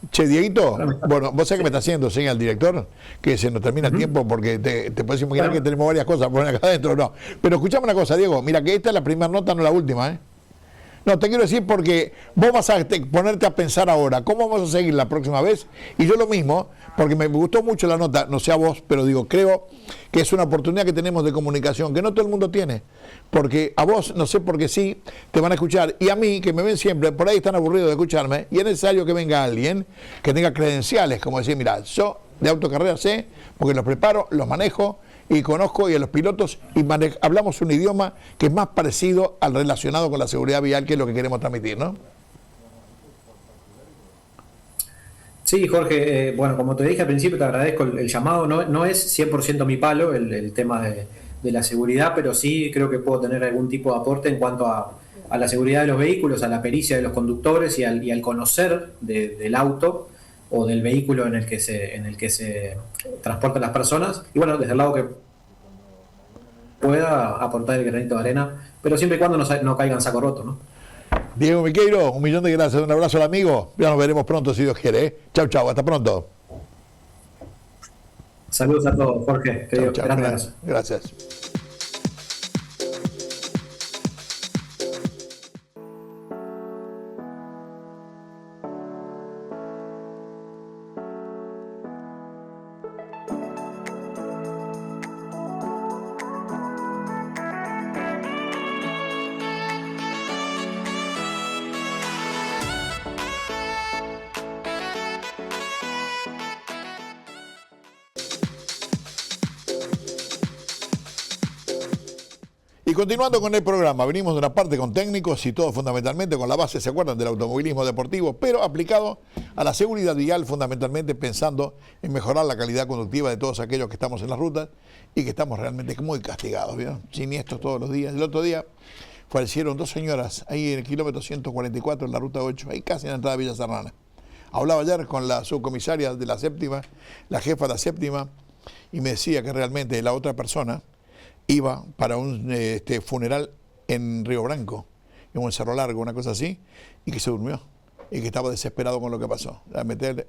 Che, Dieguito, bueno, vos sabés que me está haciendo señal el director, que se nos termina el tiempo porque te puedes imaginar que tenemos varias cosas por acá adentro, no. Pero escuchame una cosa, Diego, mira que esta es la primera nota, no la última, No, te quiero decir porque vos vas a ponerte a pensar ahora, ¿cómo vamos a seguir la próxima vez? Y yo lo mismo, porque me gustó mucho la nota, no sé a vos, pero digo, creo que es una oportunidad que tenemos de comunicación, que no todo el mundo tiene. Porque a vos, no sé por qué sí, te van a escuchar. Y a mí, que me ven siempre, por ahí están aburridos de escucharme, y es necesario que venga alguien que tenga credenciales, como decir, mira, yo de autocarrera sé, porque los preparo, los manejo, y conozco y a los pilotos y hablamos un idioma que es más parecido al relacionado con la seguridad vial, que es lo que queremos transmitir, ¿no? Sí, Jorge, bueno, como te dije al principio, te agradezco el llamado, no es 100% mi palo el tema de la seguridad, pero sí creo que puedo tener algún tipo de aporte en cuanto a la seguridad de los vehículos, a la pericia de los conductores y al conocer del auto o del vehículo en el que se transportan las personas, y bueno, desde el lado que pueda aportar el granito de arena, pero siempre y cuando no caiga en saco roto, ¿no? Diego Miqueiro, 1.000.000 de gracias, un abrazo al amigo, ya nos veremos pronto si Dios quiere, Chau, hasta pronto. Saludos a todos, Jorge, chau, gracias. Y continuando con el programa, venimos de una parte con técnicos y todo fundamentalmente con la base, ¿se acuerdan?, del automovilismo deportivo, pero aplicado a la seguridad vial, fundamentalmente pensando en mejorar la calidad conductiva de todos aquellos que estamos en las rutas y que estamos realmente muy castigados, ¿vieron? Siniestros todos los días. El otro día fallecieron 2 señoras ahí en el kilómetro 144 en la ruta 8, ahí casi en la entrada de Villa Serrana. Hablaba ayer con la subcomisaria de la séptima, la jefa de la séptima, y me decía que realmente la otra persona iba para un funeral en Río Branco, en un Cerro Largo, una cosa así, y que se durmió, y que estaba desesperado con lo que pasó.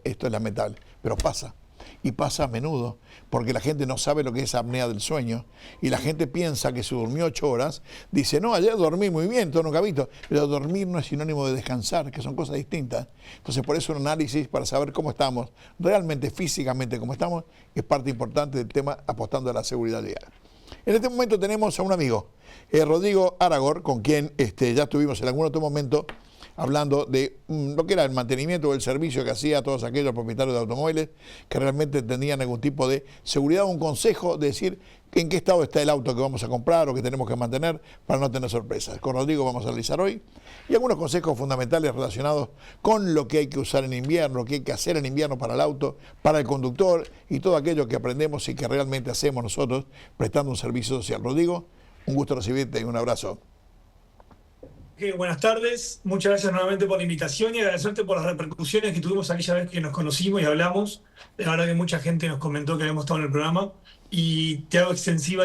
Esto es lamentable, pero pasa, y pasa a menudo, porque la gente no sabe lo que es apnea del sueño, y la gente piensa que se durmió 8 horas, dice, no, ayer dormí muy bien, todo nunca visto, pero dormir no es sinónimo de descansar, que son cosas distintas. Entonces, por eso un análisis para saber cómo estamos, realmente físicamente cómo estamos, es parte importante del tema apostando a la seguridad vial. En este momento tenemos a un amigo, Rodrigo Aragor, con quien ya estuvimos en algún otro momento hablando de lo que era el mantenimiento o el servicio que hacía a todos aquellos propietarios de automóviles que realmente tenían algún tipo de seguridad, un consejo de decir en qué estado está el auto que vamos a comprar o que tenemos que mantener para no tener sorpresas. Con Rodrigo vamos a analizar hoy y algunos consejos fundamentales relacionados con lo que hay que usar en invierno, lo que hay que hacer en invierno para el auto, para el conductor y todo aquello que aprendemos y que realmente hacemos nosotros prestando un servicio social. Rodrigo, un gusto recibirte y un abrazo. Buenas tardes, muchas gracias nuevamente por la invitación y agradecerte por las repercusiones que tuvimos aquella vez que nos conocimos y hablamos. La verdad que mucha gente nos comentó que habíamos estado en el programa y te hago extensiva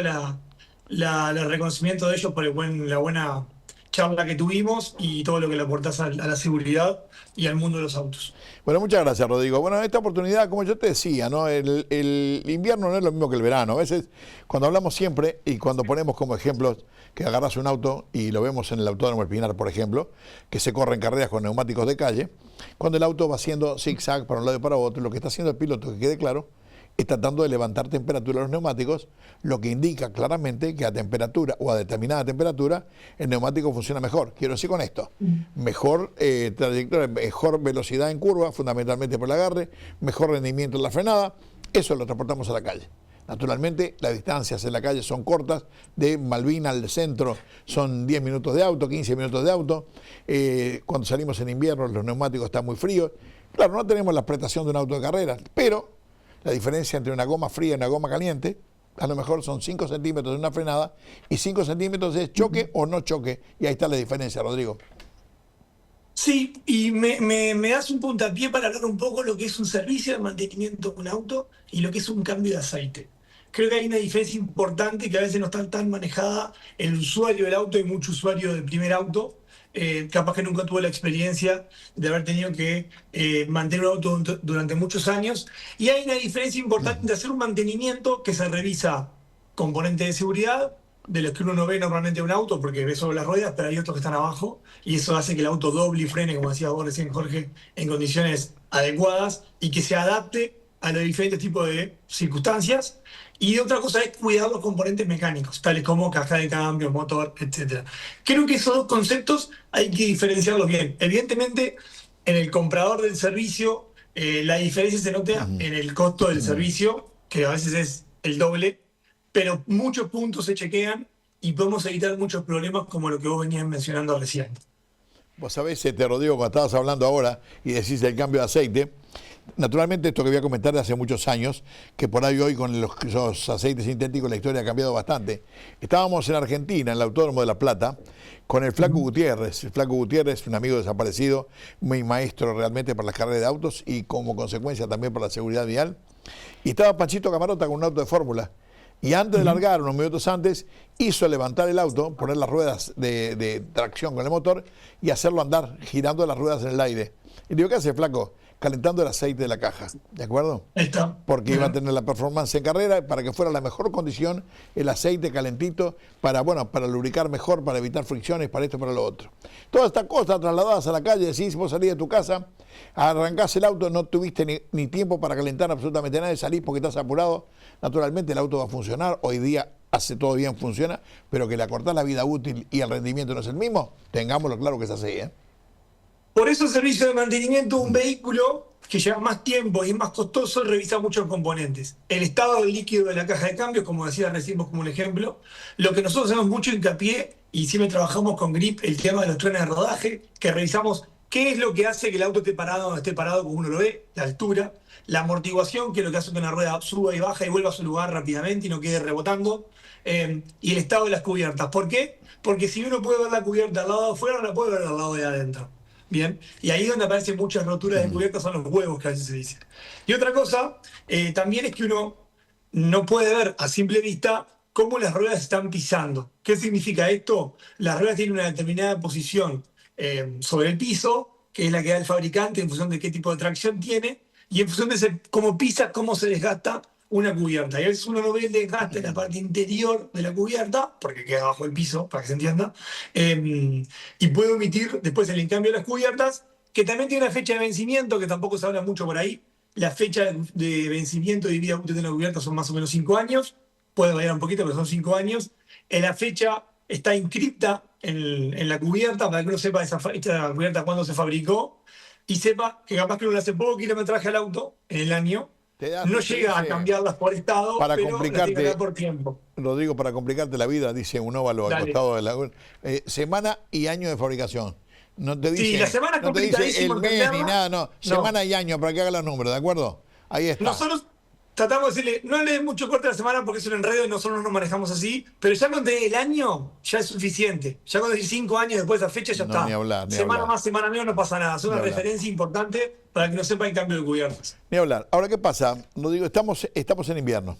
el reconocimiento de ellos por la buena charla que tuvimos y todo lo que le aportás a la seguridad y al mundo de los autos. Bueno, muchas gracias, Rodrigo. Bueno, en esta oportunidad, como yo te decía, ¿no? El invierno no es lo mismo que el verano. A veces, cuando hablamos siempre y cuando ponemos como ejemplos que agarras un auto, y lo vemos en el Autódromo El Pinar, por ejemplo, que se corren carreras con neumáticos de calle, cuando el auto va haciendo zigzag para un lado y para otro, lo que está haciendo el piloto, que quede claro, es tratando de levantar temperatura a los neumáticos, lo que indica claramente que a temperatura o a determinada temperatura el neumático funciona mejor. Quiero decir con esto, mejor trayectoria, mejor velocidad en curva, fundamentalmente por el agarre, mejor rendimiento en la frenada, eso lo transportamos a la calle. Naturalmente, las distancias en la calle son cortas, de Malvina al centro son 10 minutos de auto, 15 minutos de auto. Cuando salimos en invierno los neumáticos están muy fríos. Claro, no tenemos la prestación de un auto de carrera, pero la diferencia entre una goma fría y una goma caliente, a lo mejor son 5 centímetros de una frenada y 5 centímetros es choque o no choque. Y ahí está la diferencia, Rodrigo. Sí, y me das un puntapié para hablar un poco lo que es un servicio de mantenimiento de un auto y lo que es un cambio de aceite. Creo que hay una diferencia importante que a veces no está tan manejada el usuario del auto y mucho usuario del primer auto. Capaz que nunca tuvo la experiencia de haber tenido que mantener un auto durante muchos años. Y hay una diferencia importante de hacer un mantenimiento que se revisa componentes de seguridad, de los que uno no ve normalmente en un auto, porque ve solo las ruedas, pero hay otros que están abajo, y eso hace que el auto doble y frene, como decías vos recién, Jorge, en condiciones adecuadas y que se adapte a los diferentes tipos de circunstancias. Y otra cosa es cuidar los componentes mecánicos, tales como caja de cambio, motor, etc. Creo que esos dos conceptos hay que diferenciarlos bien. Evidentemente, en el comprador del servicio, la diferencia se nota en el costo del servicio, que a veces es el doble, pero muchos puntos se chequean y podemos evitar muchos problemas como lo que vos venías mencionando recién. Vos sabés, Rodrigo, cuando estabas hablando ahora y decís el cambio de aceite, naturalmente esto que voy a comentar de hace muchos años, que por ahí hoy con los aceites sintéticos la historia ha cambiado bastante. Estábamos en Argentina, en el Autódromo de La Plata, con el Flaco Gutiérrez. El Flaco Gutiérrez, un amigo desaparecido, muy maestro realmente para las carreras de autos y como consecuencia también para la seguridad vial. Y estaba Panchito Camarota con un auto de fórmula. Y antes de largar, unos minutos antes, hizo levantar el auto, poner las ruedas de tracción con el motor y hacerlo andar, girando las ruedas en el aire. Y digo, ¿qué hace, Flaco? Calentando el aceite de la caja, ¿de acuerdo? Está. Porque iba a tener la performance en carrera para que fuera la mejor condición, el aceite calentito, para lubricar mejor, para evitar fricciones, para esto, para lo otro. Todas estas cosas trasladadas a la calle, decís, vos salís de tu casa, arrancás el auto, no tuviste ni tiempo para calentar absolutamente nada, salís porque estás apurado, naturalmente el auto va a funcionar, hoy día hace todo bien, funciona, pero que le acortás la vida útil y el rendimiento no es el mismo, tengámoslo claro que es así, ¿eh? Por eso el servicio de mantenimiento de un vehículo que lleva más tiempo y es más costoso revisa muchos componentes. El estado del líquido de la caja de cambios, como decía recién vos como un ejemplo. Lo que nosotros hacemos mucho hincapié, y siempre trabajamos con GRIP, el tema de los trenes de rodaje, que revisamos qué es lo que hace que el auto esté parado donde esté parado, como uno lo ve, la altura, la amortiguación, que es lo que hace que una rueda suba y baja y vuelva a su lugar rápidamente y no quede rebotando, y el estado de las cubiertas. ¿Por qué? Porque si uno puede ver la cubierta al lado de afuera, no la puede ver al lado de adentro. Bien, y ahí es donde aparecen muchas roturas de cubiertas, son los huevos que a veces se dice. Y otra cosa, también es que uno no puede ver a simple vista cómo las ruedas están pisando. ¿Qué significa esto? Las ruedas tienen una determinada posición sobre el piso, que es la que da el fabricante en función de qué tipo de tracción tiene, y en función de cómo pisa, cómo se desgasta una cubierta. Y a veces uno no ve el desgaste en la parte interior de la cubierta, porque queda bajo el piso, para que se entienda, y puede omitir después el cambio de las cubiertas, que también tiene una fecha de vencimiento, que tampoco se habla mucho por ahí. La fecha de vencimiento y vida útil de la cubierta son más o menos 5 años, puede variar un poquito, pero son 5 años. La fecha está inscripta en la cubierta, para que uno sepa esa fecha de la cubierta cuándo se fabricó, y sepa que capaz que uno le hace poco kilometraje al auto en el año, no llega a cambiarlas por estado, para pero complicarte, las tiene que dar por tiempo. Rodrigo, para complicarte la vida, dice un óvalo al costado de la semana y año de fabricación. No te dice, sí, la semana es no te dice el complicadísimo mes ni nada, no. No. Semana y año para que haga los números, ¿de acuerdo? Ahí está. Nosotros tratamos de decirle, no le des mucho corte a la semana porque es un enredo y nosotros no nos manejamos así, pero ya con tener el año ya es suficiente. Ya con decir 5 años después de esa fecha ya No, está. ni hablar, ni Semana hablar. más, semana menos, no pasa nada. Es una Ni hablar. referencia importante para que no sepa el cambio de cubiertas. Ni hablar. Ahora, ¿qué pasa? No digo, estamos en invierno.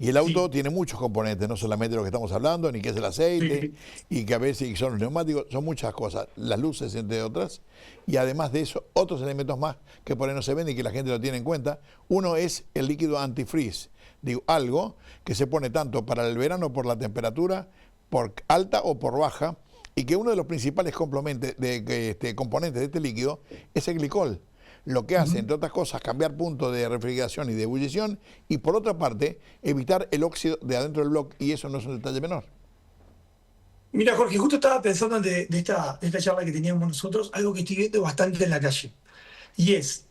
Y el auto tiene muchos componentes, no solamente lo que estamos hablando, ni que es el aceite, y que a veces son los neumáticos, son muchas cosas, las luces entre otras, y además de eso, otros elementos más que por ahí no se ven y que la gente lo tiene en cuenta. Uno es el líquido antifreeze, digo, algo que se pone tanto para el verano por la temperatura, por alta o por baja, y que uno de los principales componentes de este líquido es el glicol. Lo que hace, entre otras cosas, cambiar puntos de refrigeración y de ebullición y, por otra parte, evitar el óxido de adentro del bloque, y eso no es un detalle menor. Mira, Jorge, justo estaba pensando antes de esta charla que teníamos nosotros, algo que estoy viendo bastante en la calle. Y es,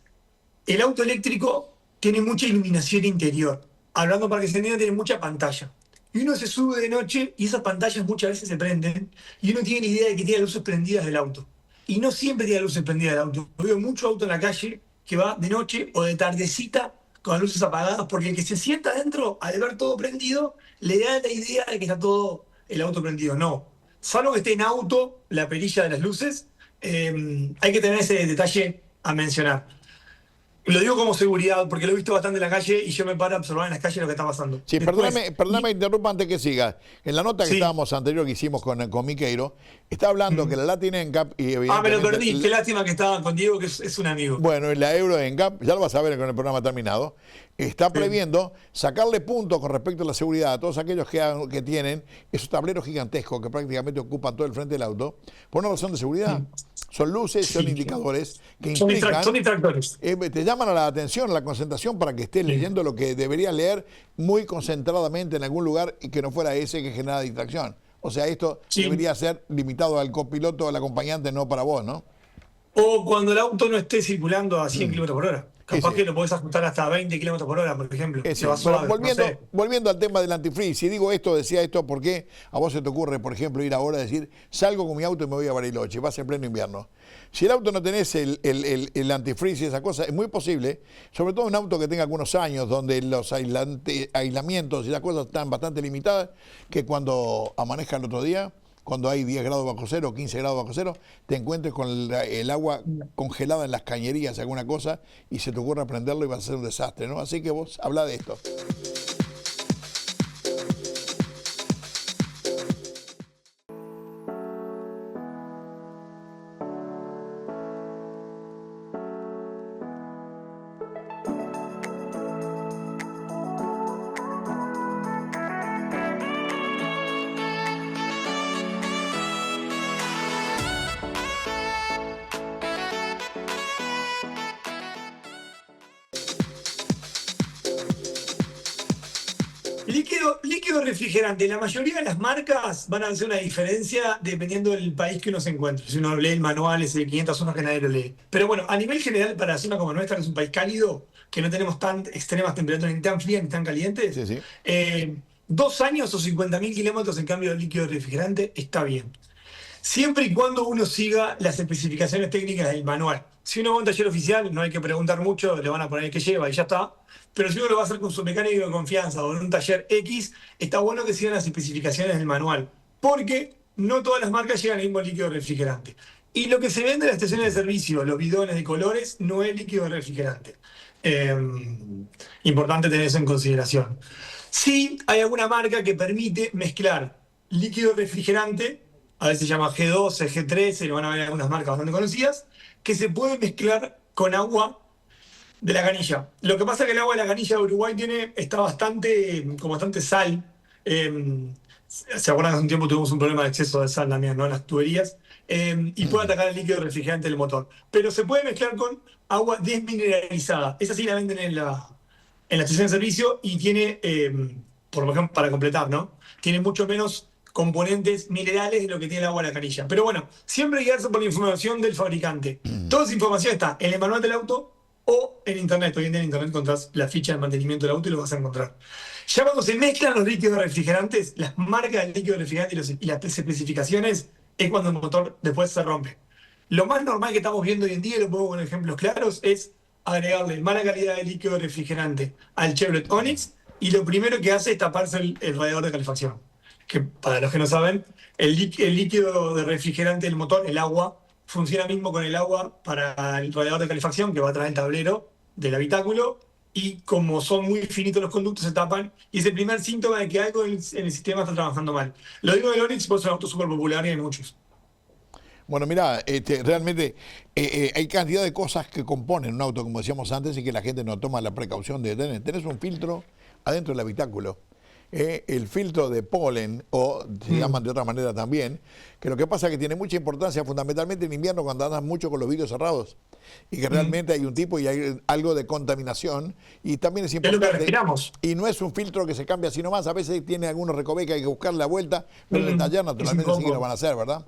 el auto eléctrico tiene mucha iluminación interior. Hablando para que se entienda, tiene mucha pantalla. Y uno se sube de noche y esas pantallas muchas veces se prenden y uno tiene la idea de que tiene luces prendidas del auto. Y no siempre tiene luces prendidas del auto. Yo veo mucho auto en la calle que va de noche o de tardecita con las luces apagadas, porque el que se sienta adentro, al ver todo prendido, le da la idea de que está todo el auto prendido. No. Salvo que esté en auto, la perilla de las luces, hay que tener ese detalle a mencionar. Lo digo como seguridad, porque lo he visto bastante en la calle y yo me paro a observar en las calles lo que está pasando. Sí, Después, perdóname, interrumpa antes que siga. En la nota que Sí. estábamos anterior que hicimos con Miqueiro, está hablando que la Latin NCAP y me lo evidentemente... perdí. Qué lástima que estaba con Diego, que es un amigo. Bueno, y la Euro NCAP, ya lo vas a ver con el programa terminado, está previendo sacarle puntos con respecto a la seguridad a todos aquellos que tienen esos tableros gigantescos que prácticamente ocupan todo el frente del auto, por una razón de seguridad. Son luces, son Sí. indicadores que Son implican... distractores. te llaman a la atención, a la concentración para que estés leyendo lo que deberías leer muy concentradamente en algún lugar y que no fuera ese que genera distracción. O sea, esto Sí. debería ser limitado al copiloto o al acompañante, no para vos, ¿no? O cuando el auto no esté circulando a 100 kilómetros por hora. Capaz Sí. que lo podés ajustar hasta 20 kilómetros por hora, por ejemplo. Es Se va decir, pero suave, no sé. volviendo al tema del antifreeze, si digo esto, decía esto, porque a vos se te ocurre, por ejemplo, ir ahora a decir, salgo con mi auto y me voy a Bariloche, vas en pleno invierno. Si el auto no tenés el antifreeze y esa cosa, es muy posible, sobre todo un auto que tenga algunos años, donde los aislamientos y las cosas están bastante limitadas, que cuando amanezca el otro día, cuando hay 10 grados bajo cero, 15 grados bajo cero, te encuentres con el agua congelada en las cañerías, alguna cosa, y se te ocurra prenderlo y va a ser un desastre, ¿no? Así que vos habla de esto. Líquido refrigerante. La mayoría de las marcas van a hacer una diferencia dependiendo del país que uno se encuentre. Si uno lee el manual, ese de 500 hojas que nadie lo lee. Pero bueno, a nivel general, para la zona como nuestra, que es un país cálido, que no tenemos tan extremas temperaturas, ni tan frías ni tan calientes, Sí, sí. 2 años o 50.000 kilómetros en cambio de líquido refrigerante está bien. Siempre y cuando uno siga las especificaciones técnicas del manual. Si uno va a un taller oficial, no hay que preguntar mucho, le van a poner qué lleva y ya está. Pero si uno lo va a hacer con su mecánico de confianza o en un taller X, está bueno que sigan las especificaciones del manual. Porque no todas las marcas llegan al mismo líquido refrigerante. Y lo que se vende en las estaciones de servicio, los bidones de colores, no es líquido refrigerante. Importante tener eso en consideración. Sí, hay alguna marca que permite mezclar líquido refrigerante, a veces se llama G12, G13, lo van a ver en algunas marcas bastante conocidas, que se puede mezclar con agua de la canilla. Lo que pasa es que el agua de la canilla de Uruguay está con bastante sal. ¿Se acuerdan que hace un tiempo tuvimos un problema de exceso de sal también, ¿no? En las tuberías. Y puede atacar el líquido refrigerante del motor. Pero se puede mezclar con agua desmineralizada. Esa sí la venden en la estación de servicio y tiene, por ejemplo, para completar, ¿no? Tiene mucho menos componentes minerales de lo que tiene el agua de la canilla. Pero bueno, siempre guiarse por la información del fabricante. Toda esa información está en el manual del auto o en internet. Hoy en día en internet encontrás la ficha de mantenimiento del auto y lo vas a encontrar. Ya cuando se mezclan los líquidos refrigerantes, las marcas del líquido refrigerante y las especificaciones, es cuando el motor después se rompe. Lo más normal que estamos viendo hoy en día, y lo pongo con ejemplos claros, es agregarle mala calidad de líquido refrigerante al Chevrolet Onix y lo primero que hace es taparse el radiador de calefacción. Que para los que no saben, el líquido de refrigerante del motor, el agua, funciona mismo con el agua para el radiador de calefacción que va atrás del tablero del habitáculo y como son muy finitos los conductos se tapan y es el primer síntoma de que algo en el sistema está trabajando mal. Lo digo del Onix porque es un auto súper popular y hay muchos. Bueno, mira, realmente hay cantidad de cosas que componen un auto, como decíamos antes, y que la gente no toma la precaución de tener. Tenés un filtro adentro del habitáculo. El filtro de polen, o se llaman de otra manera también, que lo que pasa es que tiene mucha importancia fundamentalmente en invierno cuando andas mucho con los vidrios cerrados y que realmente hay un tipo y hay algo de contaminación y también es importante. Es lo que respiramos. Y no es un filtro que se cambia así nomás, a veces tiene algunos recovecos que hay que buscarle la vuelta, pero en el taller naturalmente sí que lo van a hacer, ¿verdad?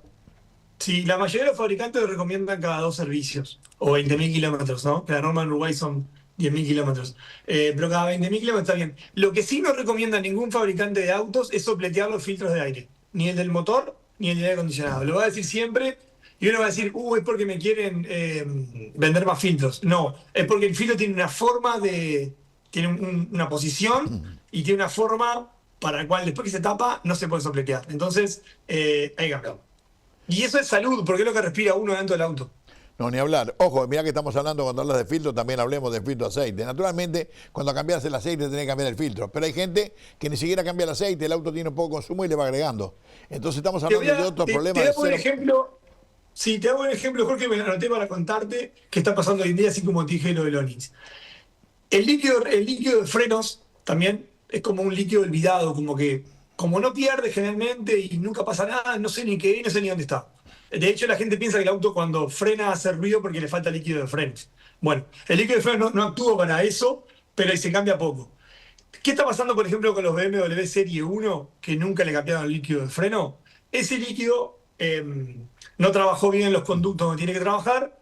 Sí, la mayoría de los fabricantes lo recomiendan cada 2 servicios o 20.000 kilómetros, ¿no? Que la norma en Uruguay son 10.000 kilómetros. Pero cada 20.000 kilómetros está bien. Lo que sí no recomienda ningún fabricante de autos es sopletear los filtros de aire. Ni el del motor, ni el del aire acondicionado. Lo va a decir siempre y uno va a decir, es porque me quieren vender más filtros. No, es porque el filtro tiene una forma tiene una posición y tiene una forma para la cual después que se tapa no se puede sopletear. Entonces, hay que cambiarlo. Y eso es salud, porque es lo que respira uno dentro del auto. No, ni hablar. Ojo, mira que estamos hablando, cuando hablas de filtro, también hablemos de filtro de aceite. Naturalmente, cuando cambias el aceite, tenés que cambiar el filtro. Pero hay gente que ni siquiera cambia el aceite, el auto tiene un poco consumo y le va agregando. Entonces estamos hablando de otro problema. Te hago un ejemplo, te hago un ejemplo, Jorge, me lo anoté para contarte qué está pasando hoy en día, así como te dije lo del Onix. El líquido de frenos también es como un líquido olvidado, como no pierde generalmente y nunca pasa nada, no sé ni qué, no sé ni dónde está. De hecho, la gente piensa que el auto cuando frena hace ruido porque le falta líquido de frenos. Bueno, el líquido de frenos no actúa para eso, pero se cambia poco. ¿Qué está pasando, por ejemplo, con los BMW Serie 1, que nunca le cambiaron el líquido de freno? Ese líquido no trabajó bien en los conductos donde tiene que trabajar,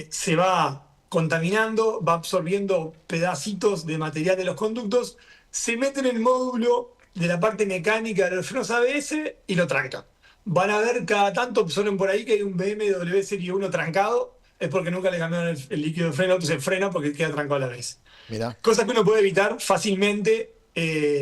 se va contaminando, va absorbiendo pedacitos de material de los conductos, se mete en el módulo de la parte mecánica de los frenos ABS y lo tranca. Van a ver cada tanto, observen por ahí que hay un BMW Serie 1 trancado, es porque nunca le cambiaron el líquido de freno, entonces frena porque queda trancado a la vez. Mirá. Cosa que uno puede evitar fácilmente,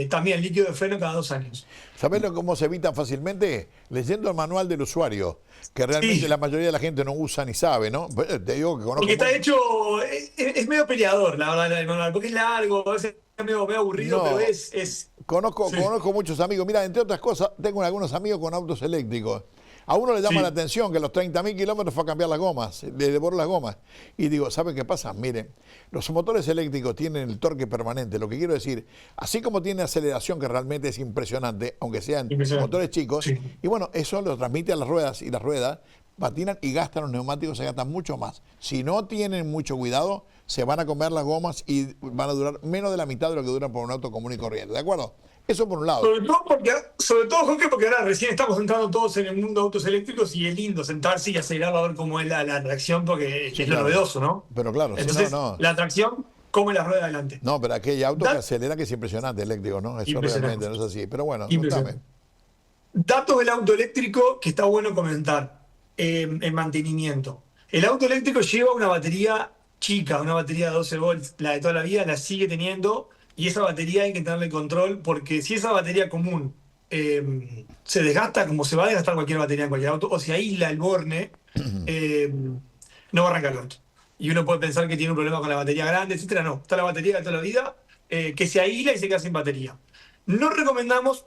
también el líquido de freno cada 2 años. ¿Sabés cómo se evita fácilmente? Leyendo el manual del usuario, que realmente la mayoría de la gente no usa ni sabe, ¿no? Te digo que conozco. Porque está hecho, es medio peleador, la verdad, el manual, porque es largo, a veces es medio aburrido, No. pero es Conozco muchos amigos. Mira, entre otras cosas, tengo algunos amigos con autos eléctricos. A uno le llama la atención que a los 30.000 kilómetros fue a cambiar las gomas, le devoró las gomas. Y digo, ¿saben qué pasa? Miren, los motores eléctricos tienen el torque permanente. Lo que quiero decir, así como tiene aceleración, que realmente es impresionante, aunque sean motores chicos, y bueno, eso lo transmite a las ruedas, y las ruedas patinan y gastan los neumáticos, se gastan mucho más. Si no tienen mucho cuidado, se van a comer las gomas y van a durar menos de la mitad de lo que duran por un auto común y corriente. ¿De acuerdo? Eso por un lado. Sobre todo, Jorge, porque ahora recién estamos entrando todos en el mundo de autos eléctricos y es lindo sentarse y acelerarlo a ver cómo es la reacción, porque es lo novedoso, ¿no? Pero claro, entonces, la tracción come la rueda adelante. No, pero aquel auto que acelera que es impresionante, eléctrico, ¿no? Eso realmente no es así. Pero bueno, contame. Datos del auto eléctrico que está bueno comentar en mantenimiento. El auto eléctrico lleva una batería chica, una batería de 12 volts, la de toda la vida, la sigue teniendo. Y esa batería hay que tenerle control porque si esa batería común se desgasta como se va a desgastar cualquier batería en cualquier auto, o se aísla el borne, no va a arrancar el auto. Y uno puede pensar que tiene un problema con la batería grande, etcétera. No, está la batería de toda la vida que se aísla y se queda sin batería. No recomendamos,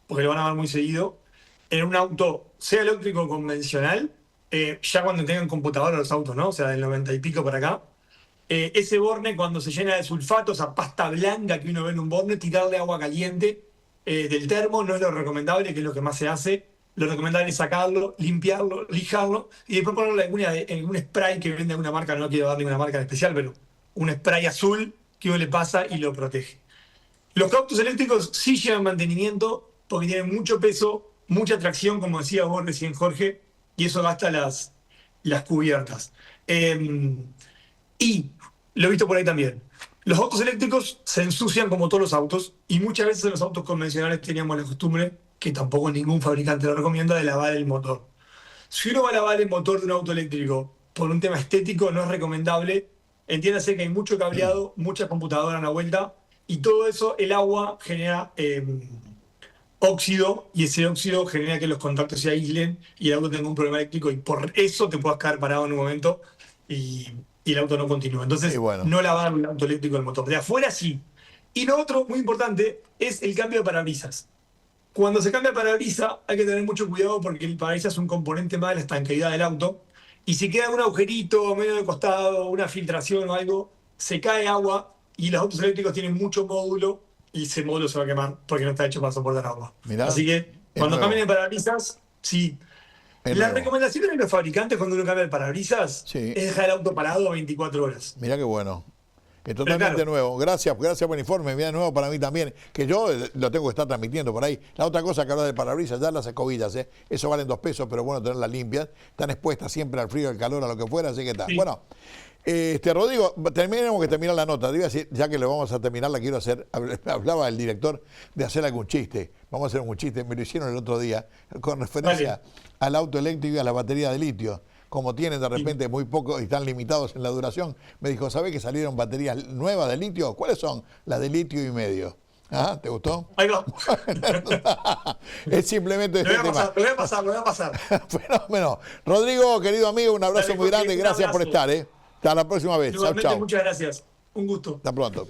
porque lo van a ver muy seguido, en un auto, sea eléctrico o convencional, ya cuando tengan computadora los autos, ¿no? O sea, del 90 y pico para acá. Ese borne, cuando se llena de sulfato, esa pasta blanca que uno ve en un borne, tirarle agua caliente del termo no es lo recomendable, que es lo que más se hace. Lo recomendable es sacarlo, limpiarlo, lijarlo y después ponerle algún spray que vende alguna marca, no quiero dar ninguna marca en especial, pero un spray azul que uno le pasa y lo protege. Los autos eléctricos sí llevan mantenimiento porque tienen mucho peso, mucha tracción, como decía vos recién, Jorge, y eso gasta las cubiertas. Y lo he visto por ahí también. Los autos eléctricos se ensucian como todos los autos y muchas veces en los autos convencionales teníamos la costumbre, que tampoco ningún fabricante lo recomienda, de lavar el motor. Si uno va a lavar el motor de un auto eléctrico por un tema estético, no es recomendable entiéndase que hay mucho cableado, mucha computadora en la vuelta, y todo eso, el agua genera óxido, y ese óxido genera que los contactos se aíslen y el auto tenga un problema eléctrico, y por eso te puedas quedar parado en un momento y el auto no continúa. Entonces, Y bueno. no lavar el auto eléctrico del motor. De afuera sí. Y lo otro, muy importante, es el cambio de parabrisas. Cuando se cambia el parabrisas hay que tener mucho cuidado porque el parabrisas es un componente más de la estanqueidad del auto. Y si queda un agujerito medio de costado, una filtración o algo, se cae agua y los autos eléctricos tienen mucho módulo y ese módulo se va a quemar porque no está hecho para soportar agua. Mirá, así que cuando cambien el parabrisas, sí. La recomendación de los fabricantes cuando uno cambia el parabrisas Sí. es dejar el auto parado 24 horas. Mirá qué bueno. Es totalmente claro. nuevo. Gracias por el informe. Mira, nuevo para mí también, que yo lo tengo que estar transmitiendo por ahí. La otra cosa que habla del parabrisas, ya las escobillas, eso valen 2 pesos, pero bueno, tenerlas limpias. Están expuestas siempre al frío, al calor, a lo que fuera, así que está. Sí. Bueno, Rodrigo, tenemos que terminar la nota. Te iba a decir, ya que lo vamos a terminar, la quiero hacer. Hablaba el director de hacer algún chiste. Vamos a hacer algún chiste. Me lo hicieron el otro día con referencia al auto eléctrico y a la batería de litio. Como tienen de repente muy poco y están limitados en la duración, me dijo, ¿sabés que salieron baterías nuevas de litio? ¿Cuáles son? Las de litio y medio. ¿Ah? ¿Te gustó? Ahí va. Es simplemente Lo voy a pasar. Fenómeno. Rodrigo, querido amigo, un abrazo muy grande. Gracias por estar. Hasta la próxima vez. Chao, chao. Muchas gracias. Un gusto. Hasta pronto.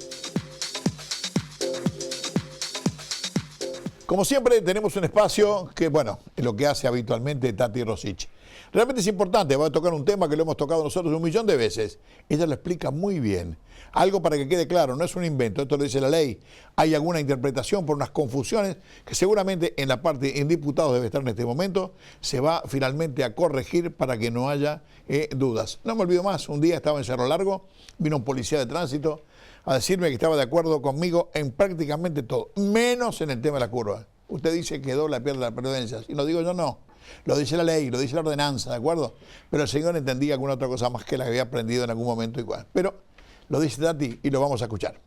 Como siempre, tenemos un espacio que, bueno, es lo que hace habitualmente Tati Rosich. Realmente es importante, va a tocar un tema que lo hemos tocado nosotros 1.000.000 de veces. Ella lo explica muy bien. Algo para que quede claro, no es un invento, esto lo dice la ley. Hay alguna interpretación por unas confusiones que seguramente en la parte en diputados debe estar en este momento, se va finalmente a corregir para que no haya dudas. No me olvido más, un día estaba en Cerro Largo, vino un policía de tránsito a decirme que estaba de acuerdo conmigo en prácticamente todo, menos en el tema de la curva. Usted dice que dobla, pierde la prudencia. Si lo digo yo, no. Lo dice la ley, lo dice la ordenanza, ¿de acuerdo? Pero el señor entendía alguna otra cosa más que la que había aprendido en algún momento igual. Pero lo dice Tati y lo vamos a escuchar.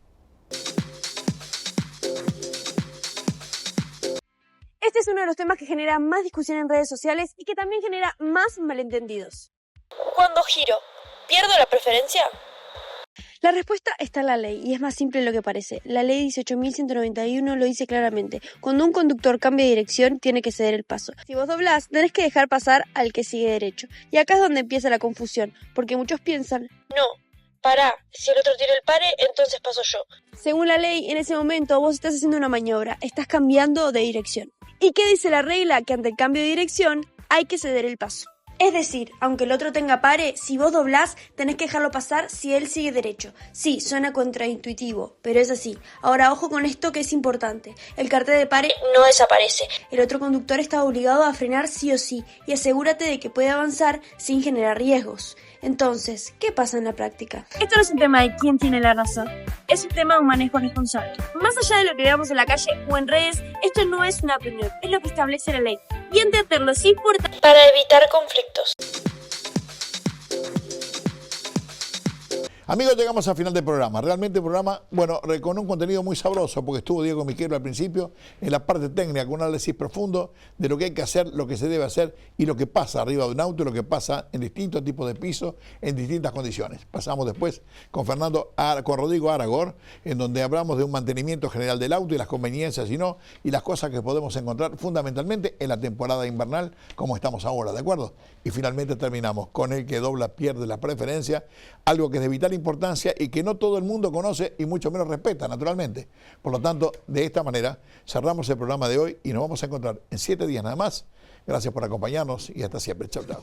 Este es uno de los temas que genera más discusión en redes sociales y que también genera más malentendidos. Cuando giro, ¿pierdo la preferencia? La respuesta está en la ley y es más simple de lo que parece. La ley 18.191 lo dice claramente. Cuando un conductor cambia de dirección, tiene que ceder el paso. Si vos doblás, tenés que dejar pasar al que sigue derecho. Y acá es donde empieza la confusión, porque muchos piensan, no, pará, si el otro tira el pare, entonces paso yo. Según la ley, en ese momento vos estás haciendo una maniobra, estás cambiando de dirección. ¿Y qué dice la regla? Que ante el cambio de dirección hay que ceder el paso. Es decir, aunque el otro tenga pare, si vos doblás, tenés que dejarlo pasar si él sigue derecho. Sí, suena contraintuitivo, pero es así. Ahora, ojo con esto que es importante. El cartel de pare no desaparece. El otro conductor está obligado a frenar sí o sí y asegúrate de que puede avanzar sin generar riesgos. Entonces, ¿qué pasa en la práctica? Esto no es un tema de quién tiene la razón. Es un tema de un manejo responsable. Más allá de lo que veamos en la calle o en redes, esto no es una opinión, es lo que establece la ley. Y entenderlo es importante para evitar conflictos. Amigos, llegamos al final del programa. Realmente el programa, bueno, con un contenido muy sabroso, porque estuvo Diego Miquero al principio, en la parte técnica, con un análisis profundo de lo que hay que hacer, lo que se debe hacer y lo que pasa arriba de un auto y lo que pasa en distintos tipos de pisos, en distintas condiciones. Pasamos después con Rodrigo Aragor, en donde hablamos de un mantenimiento general del auto y las conveniencias y no, y las cosas que podemos encontrar fundamentalmente en la temporada invernal, como estamos ahora, ¿de acuerdo? Y finalmente terminamos con el que dobla, pierde la preferencia, algo que es de vital importancia y que no todo el mundo conoce y mucho menos respeta, naturalmente. Por lo tanto, de esta manera cerramos el programa de hoy y nos vamos a encontrar en 7 días nada más. Gracias por acompañarnos y hasta siempre. Chao, chao.